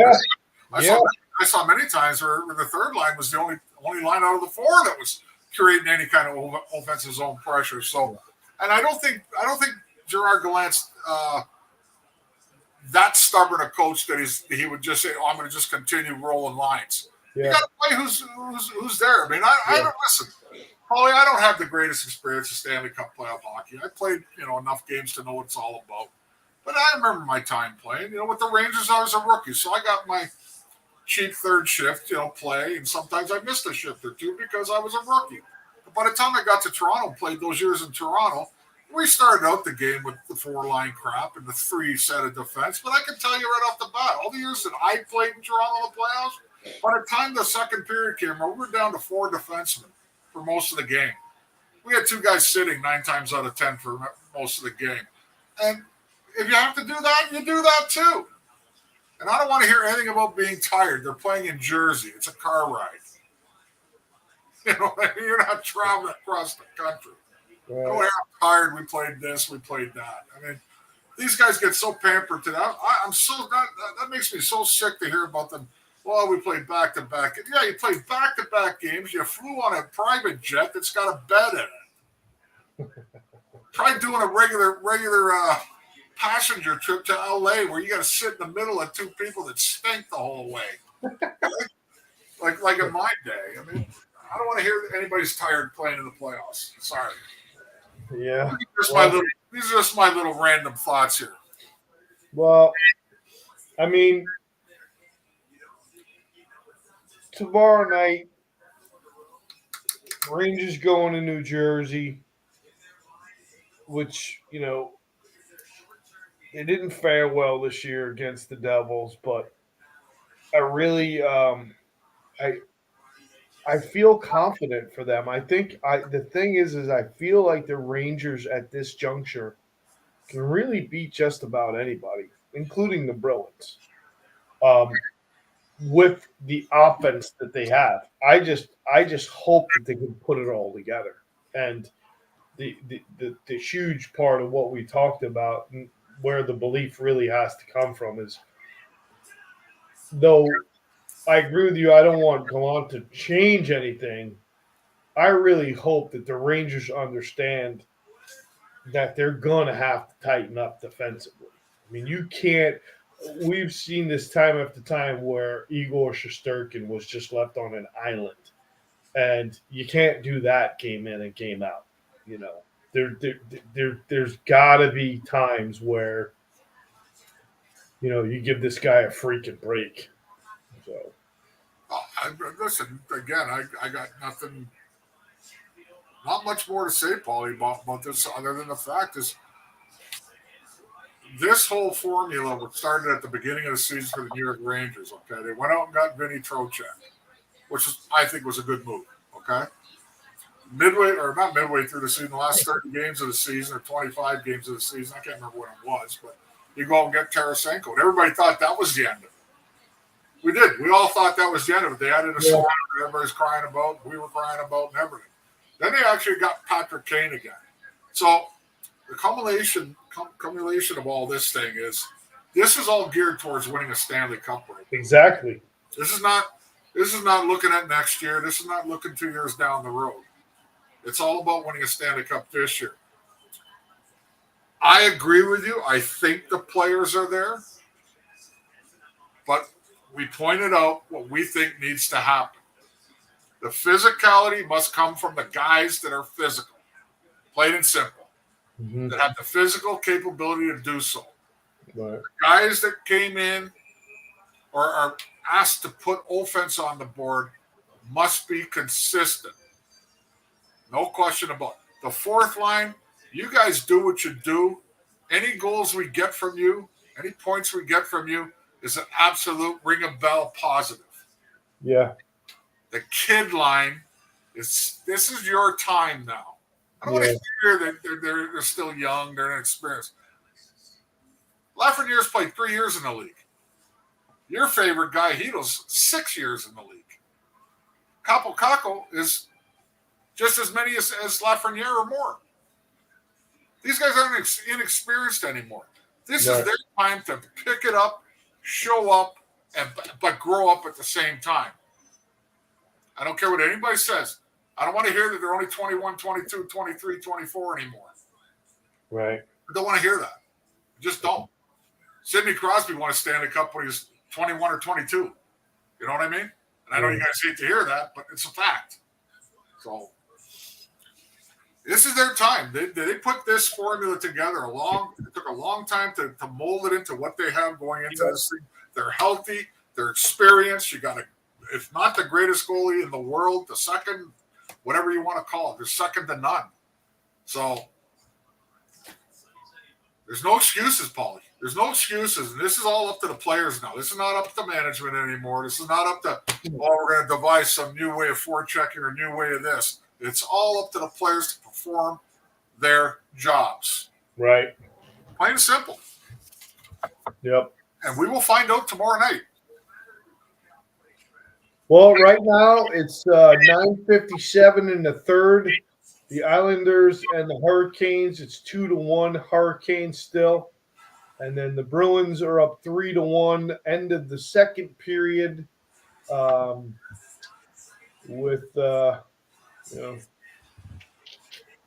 B: many times where the third line was the only line out of the four that was creating any kind of offensive zone pressure. So, and I don't think Gerard Gallant's that stubborn a coach that he would just say, "Oh, I'm going to just continue rolling lines." Yeah. You got to play who's there. I mean, I don't listen. Paulie, I don't have the greatest experience of Stanley Cup playoff hockey. I played, enough games to know what it's all about. But I remember my time playing. With the Rangers, I was a rookie, so I got my cheap third shift, play, and sometimes I missed a shift or two because I was a rookie. But by the time I got to Toronto, played those years in Toronto, we started out the game with the four-line crap and the three set of defense. But I can tell you right off the bat, all the years that I played in Toronto in the playoffs, by the time the second period came around, we were down to four defensemen for most of the game. We had two guys sitting 9 times out of 10 for most of the game. And if you have to do that, you do that too. And I don't want to hear anything about being tired. They're playing in Jersey. It's a car ride. You're not traveling across the country. Right. Oh, I'm tired. We played this. We played that. I mean, these guys get so pampered to that. I'm so that makes me so sick to hear about them. Well, we played back-to-back. Yeah, you played back-to-back games. You flew on a private jet that's got a bed in it. Try doing a regular passenger trip to LA where you got to sit in the middle of two people that stink the whole way. like in my day. I mean, I don't want to hear that anybody's tired playing in the playoffs. Sorry.
A: Yeah.
B: These are just my little random thoughts here.
A: Well, I mean, tomorrow night, Rangers going to New Jersey, which, they didn't fare well this year against the Devils, but I really, I feel confident for them. I think the thing is I feel like the Rangers at this juncture can really beat just about anybody, including the Bruins, with the offense that they have. I just hope that they can put it all together. And the huge part of what we talked about, where the belief really has to come from, is though I agree with you, I don't want Gallant to change anything. I really hope that the Rangers understand that they're going to have to tighten up defensively. I mean, you can't. We've seen this time after time where Igor Shesterkin was just left on an island, and you can't do that game in and game out. There's got to be times where you give this guy a freaking break. So,
B: listen again. I got nothing. Not much more to say, Paulie, about this other than the fact is this whole formula started at the beginning of the season for the New York Rangers. Okay, they went out and got Vinny Trocheck, which I think was a good move. Okay, not midway through the season, the last 30 games of the season or 25 games of the season, I can't remember what it was, but you go out and get Tarasenko, and everybody thought that was the end of it. We did. We all thought that was the end of it. They added a song that everybody's crying about, we were crying about, and everything. Then they actually got Patrick Kane again. So the cumulation of all this thing is all geared towards winning a Stanley Cup right now.
A: Exactly.
B: This is not looking at next year. This is not looking 2 years down the road. It's all about winning a Stanley Cup this year. I agree with you. I think the players are there. But we pointed out what we think needs to happen. The physicality must come from the guys that are physical, plain and simple, that have the physical capability to do so.
A: Right.
B: The guys that came in or are asked to put offense on the board must be consistent. No question about it. The fourth line, you guys do what you do. Any goals we get from you, any points we get from you is an absolute ring a bell positive.
A: Yeah.
B: The kid line this is your time now. I don't want to hear that they're still young, they're inexperienced. Lafreniere's played 3 years in the league. Your favorite guy, Hedo's 6 years in the league. Kako is just as many as Lafreniere or more. These guys aren't inexperienced anymore. This is their time to pick it up show up, but grow up at the same time. I don't care what anybody says. I don't want to hear that they're only 21, 22, 23, 24 anymore.
A: Right.
B: I don't want to hear that. I just don't. Sidney Crosby won a Stanley Cup when he was 21 or 22. You know what I mean? And I know you guys hate to hear that, but it's a fact. So this is their time. They put this formula together it took a long time to mold it into what they have going into this thing. They're healthy. They're experienced. You got if not the greatest goalie in the world, the second, whatever you want to call it, they're second to none. So there's no excuses, Paulie. There's no excuses. And this is all up to the players now. This is not up to management anymore. This is not up to, we're going to devise some new way of forechecking or new way of this. It's all up to the players to perform their jobs.
A: Right.
B: Plain and simple.
A: Yep.
B: And we will find out tomorrow night.
A: Well, right now it's 9:57 in the third. The Islanders and the Hurricanes, it's 2-1 Hurricanes still. And then the Bruins are up 3-1. End of the second period with,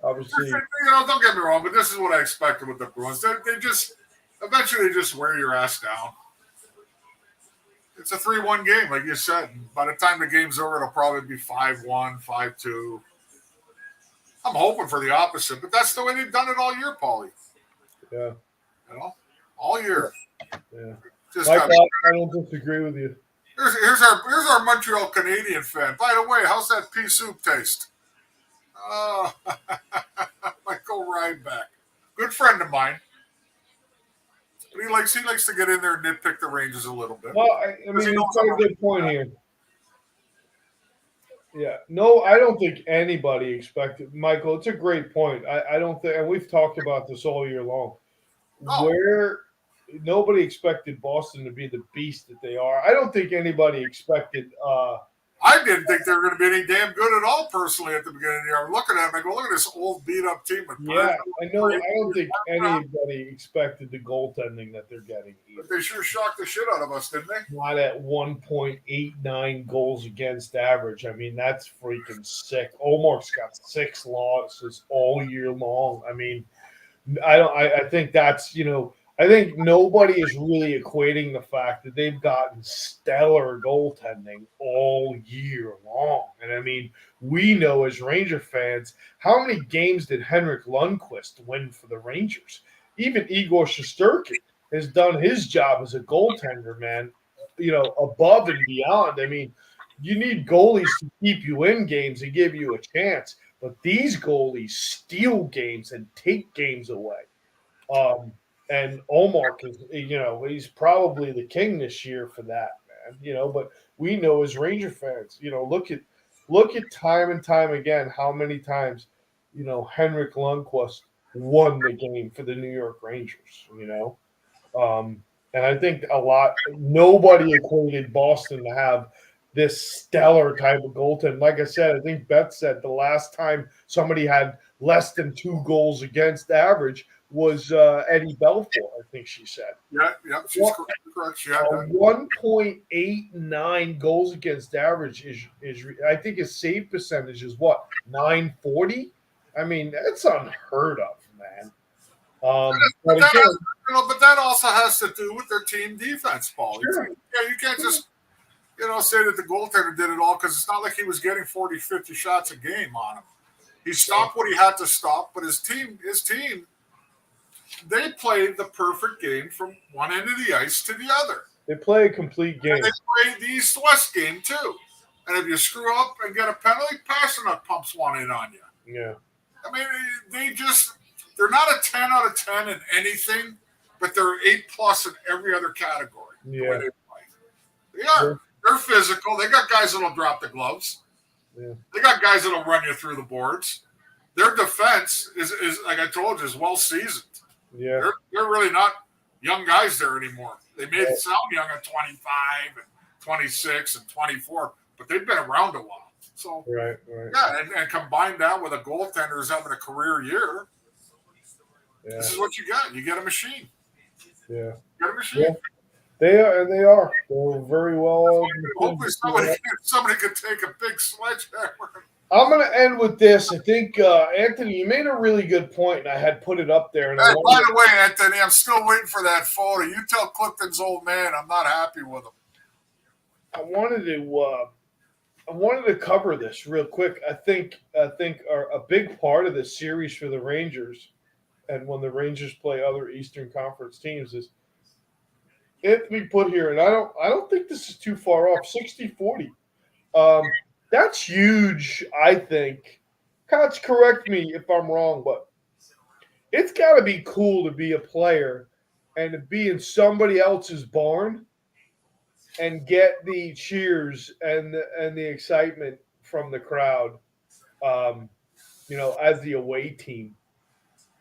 A: obviously.
B: Don't get me wrong, but this is what I expected with the Bruins. They just eventually just wear your ass down. It's a 3-1 game, like you said. By the time the game's over, it'll probably be 5-1, 5-2. I'm hoping for the opposite, but that's the way they've done it all year, Paulie.
A: Yeah.
B: All year.
A: Yeah.
B: I
A: don't disagree with you.
B: Here's our Montreal Canadian fan. By the way, how's that pea soup taste? Michael Ryback. Good friend of mine. But he likes to get in there and nitpick the Rangers a little bit.
A: Well, I mean, you've got a good point here. Yeah. No, I don't think anybody expected. Michael, it's a great point. I don't think, and we've talked about this all year long, where nobody expected Boston to be the beast that they are. I don't think anybody expected
B: I didn't think they were going to be any damn good at all, personally, at the beginning of the year. I'm looking at them, I go, look at this old, beat-up team.
A: Yeah, I know. I don't think anybody expected the goaltending that they're getting either.
B: But they sure shocked the shit out of us, didn't they?
A: Not at 1.89 goals against average. I mean, that's freaking sick. Omar's got 6 losses all year long. I mean, I think that's, I think nobody is really equating the fact that they've gotten stellar goaltending all year long. And I mean, we know as Ranger fans, how many games did Henrik Lundqvist win for the Rangers? Even Igor Shesterkin has done his job as a goaltender, man, above and beyond. I mean, you need goalies to keep you in games and give you a chance. But these goalies steal games and take games away. And Omar is, he's probably the king this year for that, man. But we know as Ranger fans, look at time and time again how many times, Henrik Lundqvist won the game for the New York Rangers, and I think nobody equated Boston to have this stellar type of goaltending. Like I said, I think Beth said the last time somebody had less than 2 goals against average was Eddie Belfour, I think she said.
B: Yeah, she's correct. She had
A: 1.89 goals against average is I think his save percentage is what, 940? I mean, that's unheard of, man.
B: But that also has to do with their team defense, Paul.
A: Sure.
B: You can't just say that the goaltender did it all, because it's not like he was getting 40, 50 shots a game on him. He stopped what he had to stop, but his team. They played the perfect game from one end of the ice to the other.
A: They play a complete game.
B: And they played the East-West game, too. And if you screw up and get a penalty, Pasternak pumps one in on you.
A: Yeah.
B: I mean, they're not a 10 out of 10 in anything, but they're 8+ in every other category.
A: Yeah.
B: They are. They're physical. They got guys that'll drop the gloves.
A: Yeah.
B: They got guys that'll run you through the boards. Their defense is like I told you, is well seasoned.
A: Yeah.
B: They're really not young guys there anymore. They made it sound young at 25 and 26 and 24, but they've been around a while. So
A: right.
B: Yeah, and combine that with a goaltender who's having a career year. Yeah. This is what you got. You get a machine.
A: Yeah.
B: You get a machine.
A: Yeah. They are, and they are. They're very well.
B: Hopefully somebody could take a big sledgehammer.
A: I'm going to end with this. I think Anthony, you made a really good point, and I had put it up there. And
B: Hey, by the way, Anthony, I'm still waiting for that photo. You tell Clifton's old man I'm not happy with him.
A: I wanted to cover this real quick. I think a big part of this series for the Rangers, and when the Rangers play other Eastern Conference teams, is Anthony put here, and I don't think this is too far off. 60-40. That's huge, I think. Coach, correct me if I'm wrong, but it's got to be cool to be a player and to be in somebody else's barn and get the cheers and the excitement from the crowd, as the away team.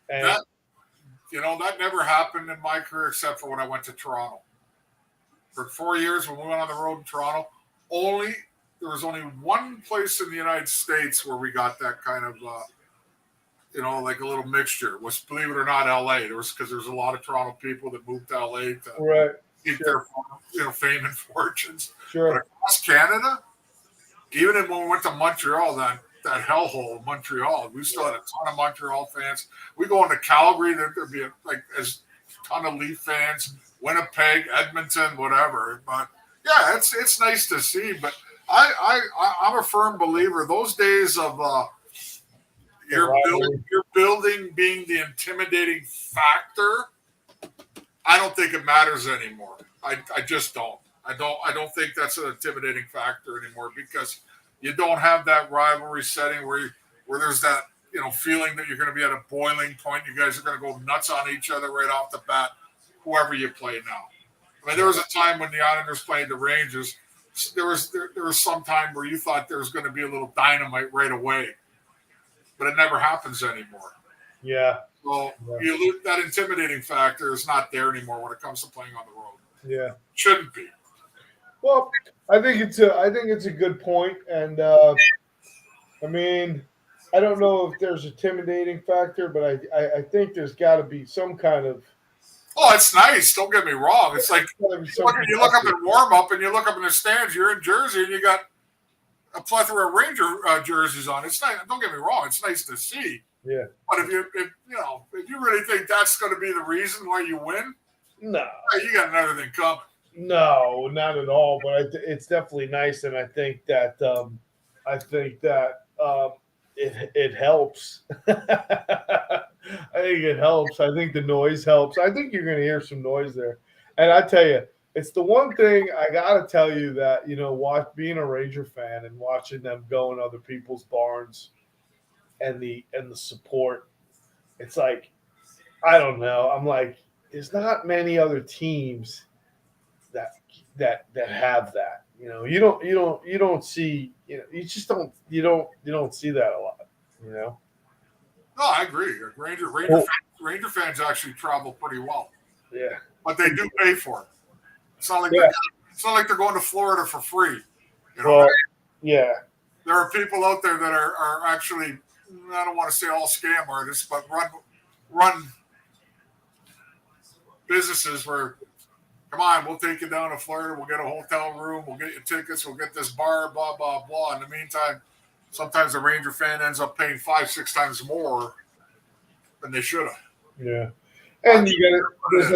A: And
B: that never happened in my career except for when I went to Toronto. For 4 years when we went on the road in Toronto, there was only one place in the United States where we got that kind of, like a little mixture. Was, believe it or not, L.A. Because there's a lot of Toronto people that moved to L.A. to keep their fame and fortunes.
A: Sure.
B: But across Canada, even when we went to Montreal, that hellhole, Montreal, we still had a ton of Montreal fans. We go into Calgary, there'd be a ton of Leaf fans, Winnipeg, Edmonton, whatever. But yeah, it's nice to see. But I'm a firm believer. Those days of your building being the intimidating factor, I don't think it matters anymore. I just don't. I don't think that's an intimidating factor anymore because you don't have that rivalry setting where there's that feeling that you're going to be at a boiling point. You guys are going to go nuts on each other right off the bat, whoever you play now. I mean, there was a time when the Islanders played the Rangers. There was some time where you thought there was going to be a little dynamite right away, but it never happens anymore.
A: Yeah.
B: So that intimidating factor is not there anymore when it comes to playing on the road.
A: Yeah.
B: Shouldn't be.
A: Well, I think it's a good point, and I don't know if there's a intimidating factor, but I think there's got to be some kind of.
B: Oh, it's nice. Don't get me wrong. It's like you look up in warm up and you look up in the stands. You're in Jersey and you got a plethora of Ranger jerseys on. It's nice. Don't get me wrong. It's nice to see.
A: Yeah.
B: But if you really think that's going to be the reason why you win,
A: no,
B: you got another thing coming.
A: No, not at all. But it's definitely nice, and I think that it helps. I think it helps. I think the noise helps. I think you're going to hear some noise there. And I tell you, it's the one thing I got to tell you that, being a Ranger fan and watching them go in other people's barns and the support, it's like, I don't know. I'm like, there's not many other teams that have that. You don't see, you don't see that a lot,
B: No, I agree. Ranger fans actually travel pretty well.
A: Yeah.
B: But they do pay for it. It's not like they're going to Florida for free.
A: Well, yeah.
B: There are people out there that are actually, I don't want to say all scam artists, but run businesses where, come on, we'll take you down to Florida, we'll get a hotel room, we'll get you tickets, we'll get this bar, blah, blah, blah. In the meantime, sometimes the Ranger fan ends up paying 5-6 times more than they should have.
A: Yeah. And there's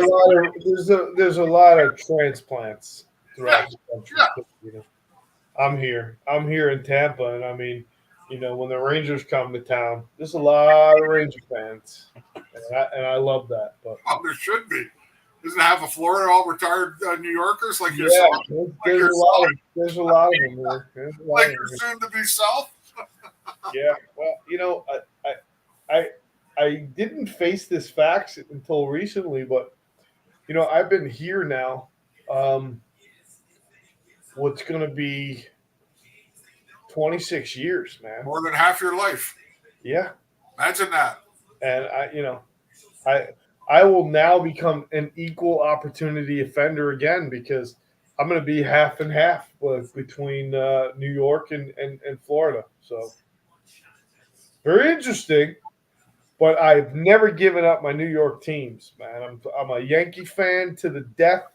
A: a lot of transplants throughout the country.
B: Yeah.
A: I'm here in Tampa, and when the Rangers come to town, there's a lot of Ranger fans, and I love that. But
B: there should be. Isn't half of Florida all retired New Yorkers like
A: yeah,
B: yourself?
A: There's a lot of them here.
B: Like you're soon to be South.
A: Yeah. Well, I didn't face this fact until recently, but I've been here now. What's going to be 26 years, man?
B: More than half your life.
A: Yeah.
B: Imagine that.
A: And I will now become an equal opportunity offender again because I'm going to be half and half between New York and Florida. So very interesting. But I've never given up my New York teams, man. I'm a Yankee fan to the death,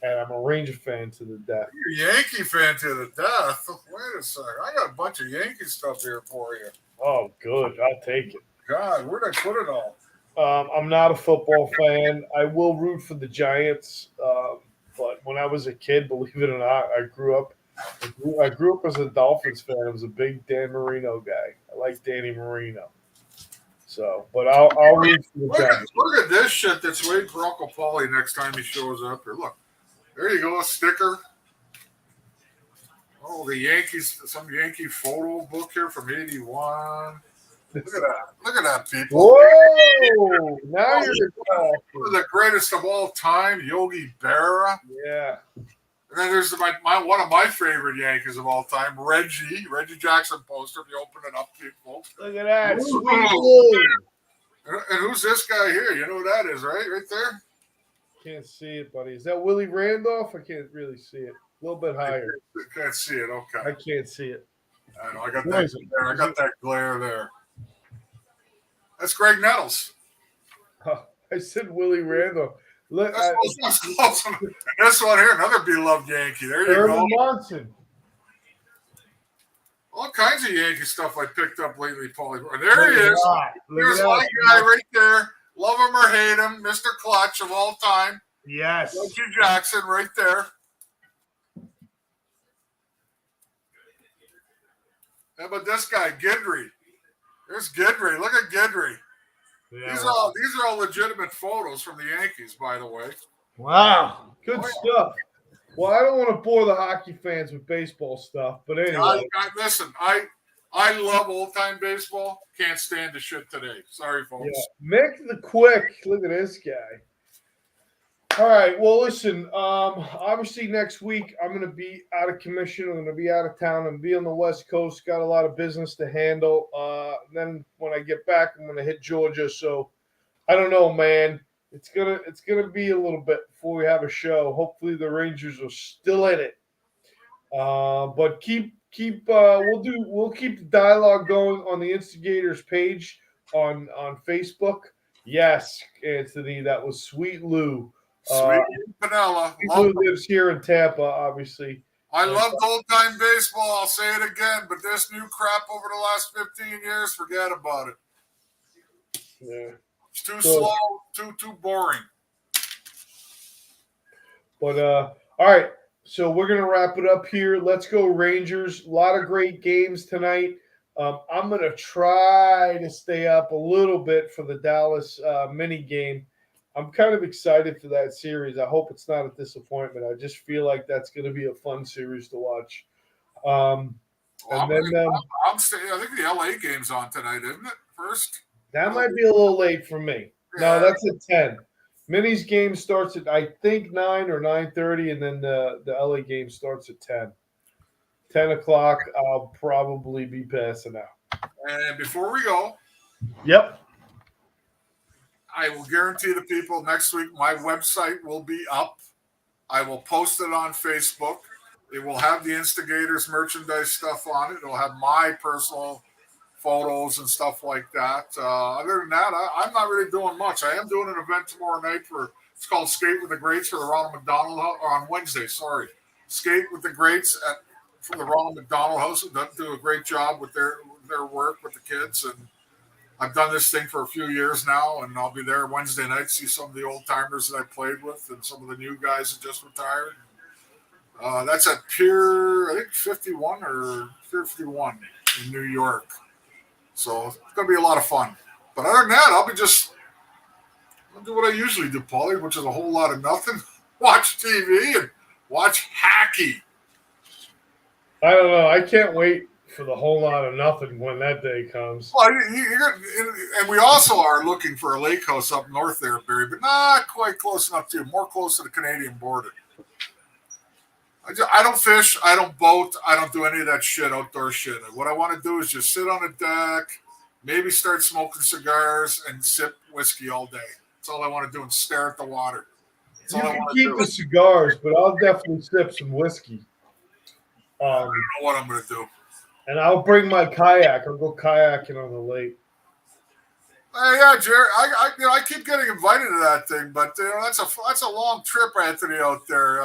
A: and I'm a Ranger fan to the death.
B: You're a Yankee fan to the death. Wait a second. I got a bunch of Yankee stuff here for you.
A: Oh, good. I'll take it.
B: God, where'd I put it all?
A: I'm not a football fan. I will root for the Giants, but when I was a kid, believe it or not, I grew up as a Dolphins fan. I was a big Dan Marino guy. I like Danny Marino. So, but I'll root for the Giants.
B: Look at this shit that's waiting for Uncle Paulie next time he shows up here. Look, there you go, a sticker. Oh, the Yankees, some Yankee photo book here from '81. Look at that. Look at that, people.
A: Whoa! Now you're talking.
B: One of the greatest of all time, Yogi Berra.
A: Yeah.
B: And then there's one of my favorite Yankees of all time, Reggie Jackson poster. If you open it up, people.
A: Look at that. Sweet blue.
B: And who's this guy here? You know who that is, right? Right there?
A: Can't see it, buddy. Is that Willie Randolph? I can't really see it. A little bit higher.
B: I can't see it. Okay.
A: I can't see it.
B: I know. I got that glare. I got that glare there. That's Greg Nettles.
A: Oh, I said Willie Randolph. Look,
B: this one here, another beloved Yankee. There you
A: Irvin
B: go.
A: Monson.
B: All kinds of Yankee stuff I picked up lately, Paulie. And there he is. Here's
A: that.
B: my guy right there. Love him or hate him, Mr. Clutch of all time.
A: Yes.
B: Reggie Jackson right there. How about this guy, Gidry? There's Gidry. Look at Gidry.
A: Yeah.
B: These are all legitimate photos from the Yankees, by the way.
A: Wow. Good stuff. Well, I don't want to bore the hockey fans with baseball stuff, but anyway.
B: Listen, I love old-time baseball. Can't stand the shit today. Sorry, folks.
A: Yeah. Mick the Quick. Look at this guy. All right. Well, listen, obviously next week I'm going to be out of commission. I'm going to be out of town and be on the West Coast. Got a lot of business to handle. Then when I get back, I'm going to hit Georgia. So I don't know, man. It's gonna be a little bit before we have a show. Hopefully the Rangers are still in it. But we'll keep the dialogue going on the Instigators page on Facebook. Yes, Anthony, that was Sweet Lou.
B: Sweet Vanilla.
A: Lou lives here in Tampa, obviously.
B: I loved old-time baseball. I'll say it again, but this new crap over the last 15 years, forget about it.
A: Yeah.
B: It's too slow, too boring.
A: But all right, so we're gonna wrap it up here. Let's go Rangers. A lot of great games tonight. I'm gonna try to stay up a little bit for the Dallas mini game. I'm kind of excited for that series. I hope it's not a disappointment. I just feel like that's gonna be a fun series to watch. I think
B: the LA game's on tonight, isn't it? First.
A: That might be a little late for me. No, that's at 10. Minnie's game starts at, I think, 9 or 9:30, and then the LA game starts at 10. 10 o'clock, I'll probably be passing out.
B: And before we go,
A: yep,
B: I will guarantee the people next week my website will be up. I will post it on Facebook. It will have the Instigators merchandise stuff on it. It'll have my personal photos and stuff like that. Other than that, I'm not really doing much. I am doing an event tomorrow night it's called Skate with the Greats for the Ronald McDonald House, or on Wednesday, sorry. Skate with the Greats for the Ronald McDonald House. They do a great job with their work with the kids. And I've done this thing for a few years now, and I'll be there Wednesday night, see some of the old timers that I played with and some of the new guys that just retired. That's at Pier, I think 51 or Pier 51 in New York. So it's going to be a lot of fun. But other than that, I'll do what I usually do, Paulie, which is a whole lot of nothing. Watch TV and watch hockey.
A: I don't know. I can't wait for the whole lot of nothing when that day comes.
B: Well, and we also are looking for a lake house up north there, Barry, but not quite close enough to you. More close to the Canadian border. I don't fish. I don't boat. I don't do any of that shit, outdoor shit. What I want to do is just sit on a deck, maybe start smoking cigars, and sip whiskey all day. That's all I want to do, and stare at the water.
A: You can keep the cigars, but I'll definitely sip some whiskey.
B: I don't know what I'm going to do.
A: And I'll bring my kayak. I'll go kayaking on the lake.
B: Yeah, Jerry. I keep getting invited to that thing, but that's a long trip, Anthony, out there.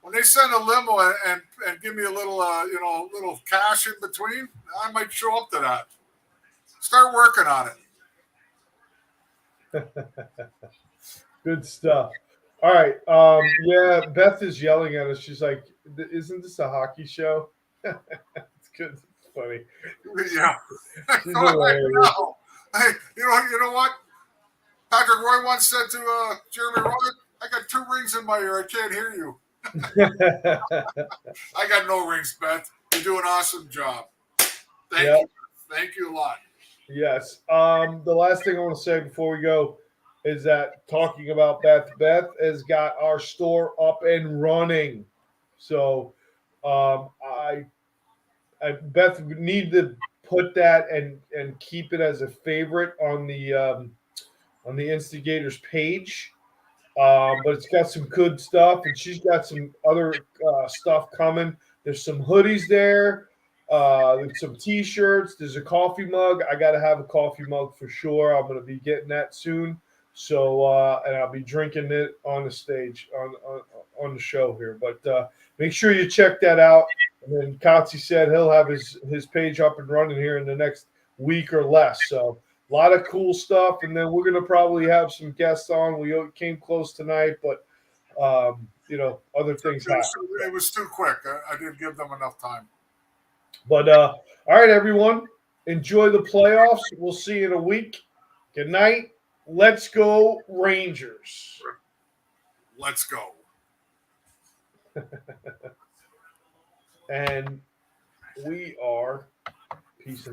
B: When they send a limo and give me a little little cash in between, I might show up to that. Start working on it.
A: Good stuff. All right. Yeah, Beth is yelling at us. She's like, "Isn't this a hockey show?" It's good. It's funny.
B: Yeah.
A: She's hilarious.
B: Hey, you know what? Patrick Roy once said to Jeremy Roy, "I got 2 rings in my ear. I can't hear you." I got no rings, Beth. You do an awesome job. Thank you. Thank you a lot.
A: Yes. The last thing I want to say before we go is that talking about Beth has got our store up and running. So I Beth need to put that and keep it as a favorite on the Instigators page. But it's got some good stuff, and she's got some other stuff coming. There's some hoodies there, there's some T-shirts. There's a coffee mug. I got to have a coffee mug for sure. I'm going to be getting that soon. So, and I'll be drinking it on the stage on the show here. But make sure you check that out. And then Kotze said he'll have his page up and running here in the next week or less. So a lot of cool stuff, and then we're gonna probably have some guests on. We came close tonight, but other things happen.
B: It was too quick. I didn't give them enough time.
A: But all right, everyone, enjoy the playoffs. We'll see you in a week. Good night. Let's go Rangers.
B: Let's go.
A: And we are peacing out.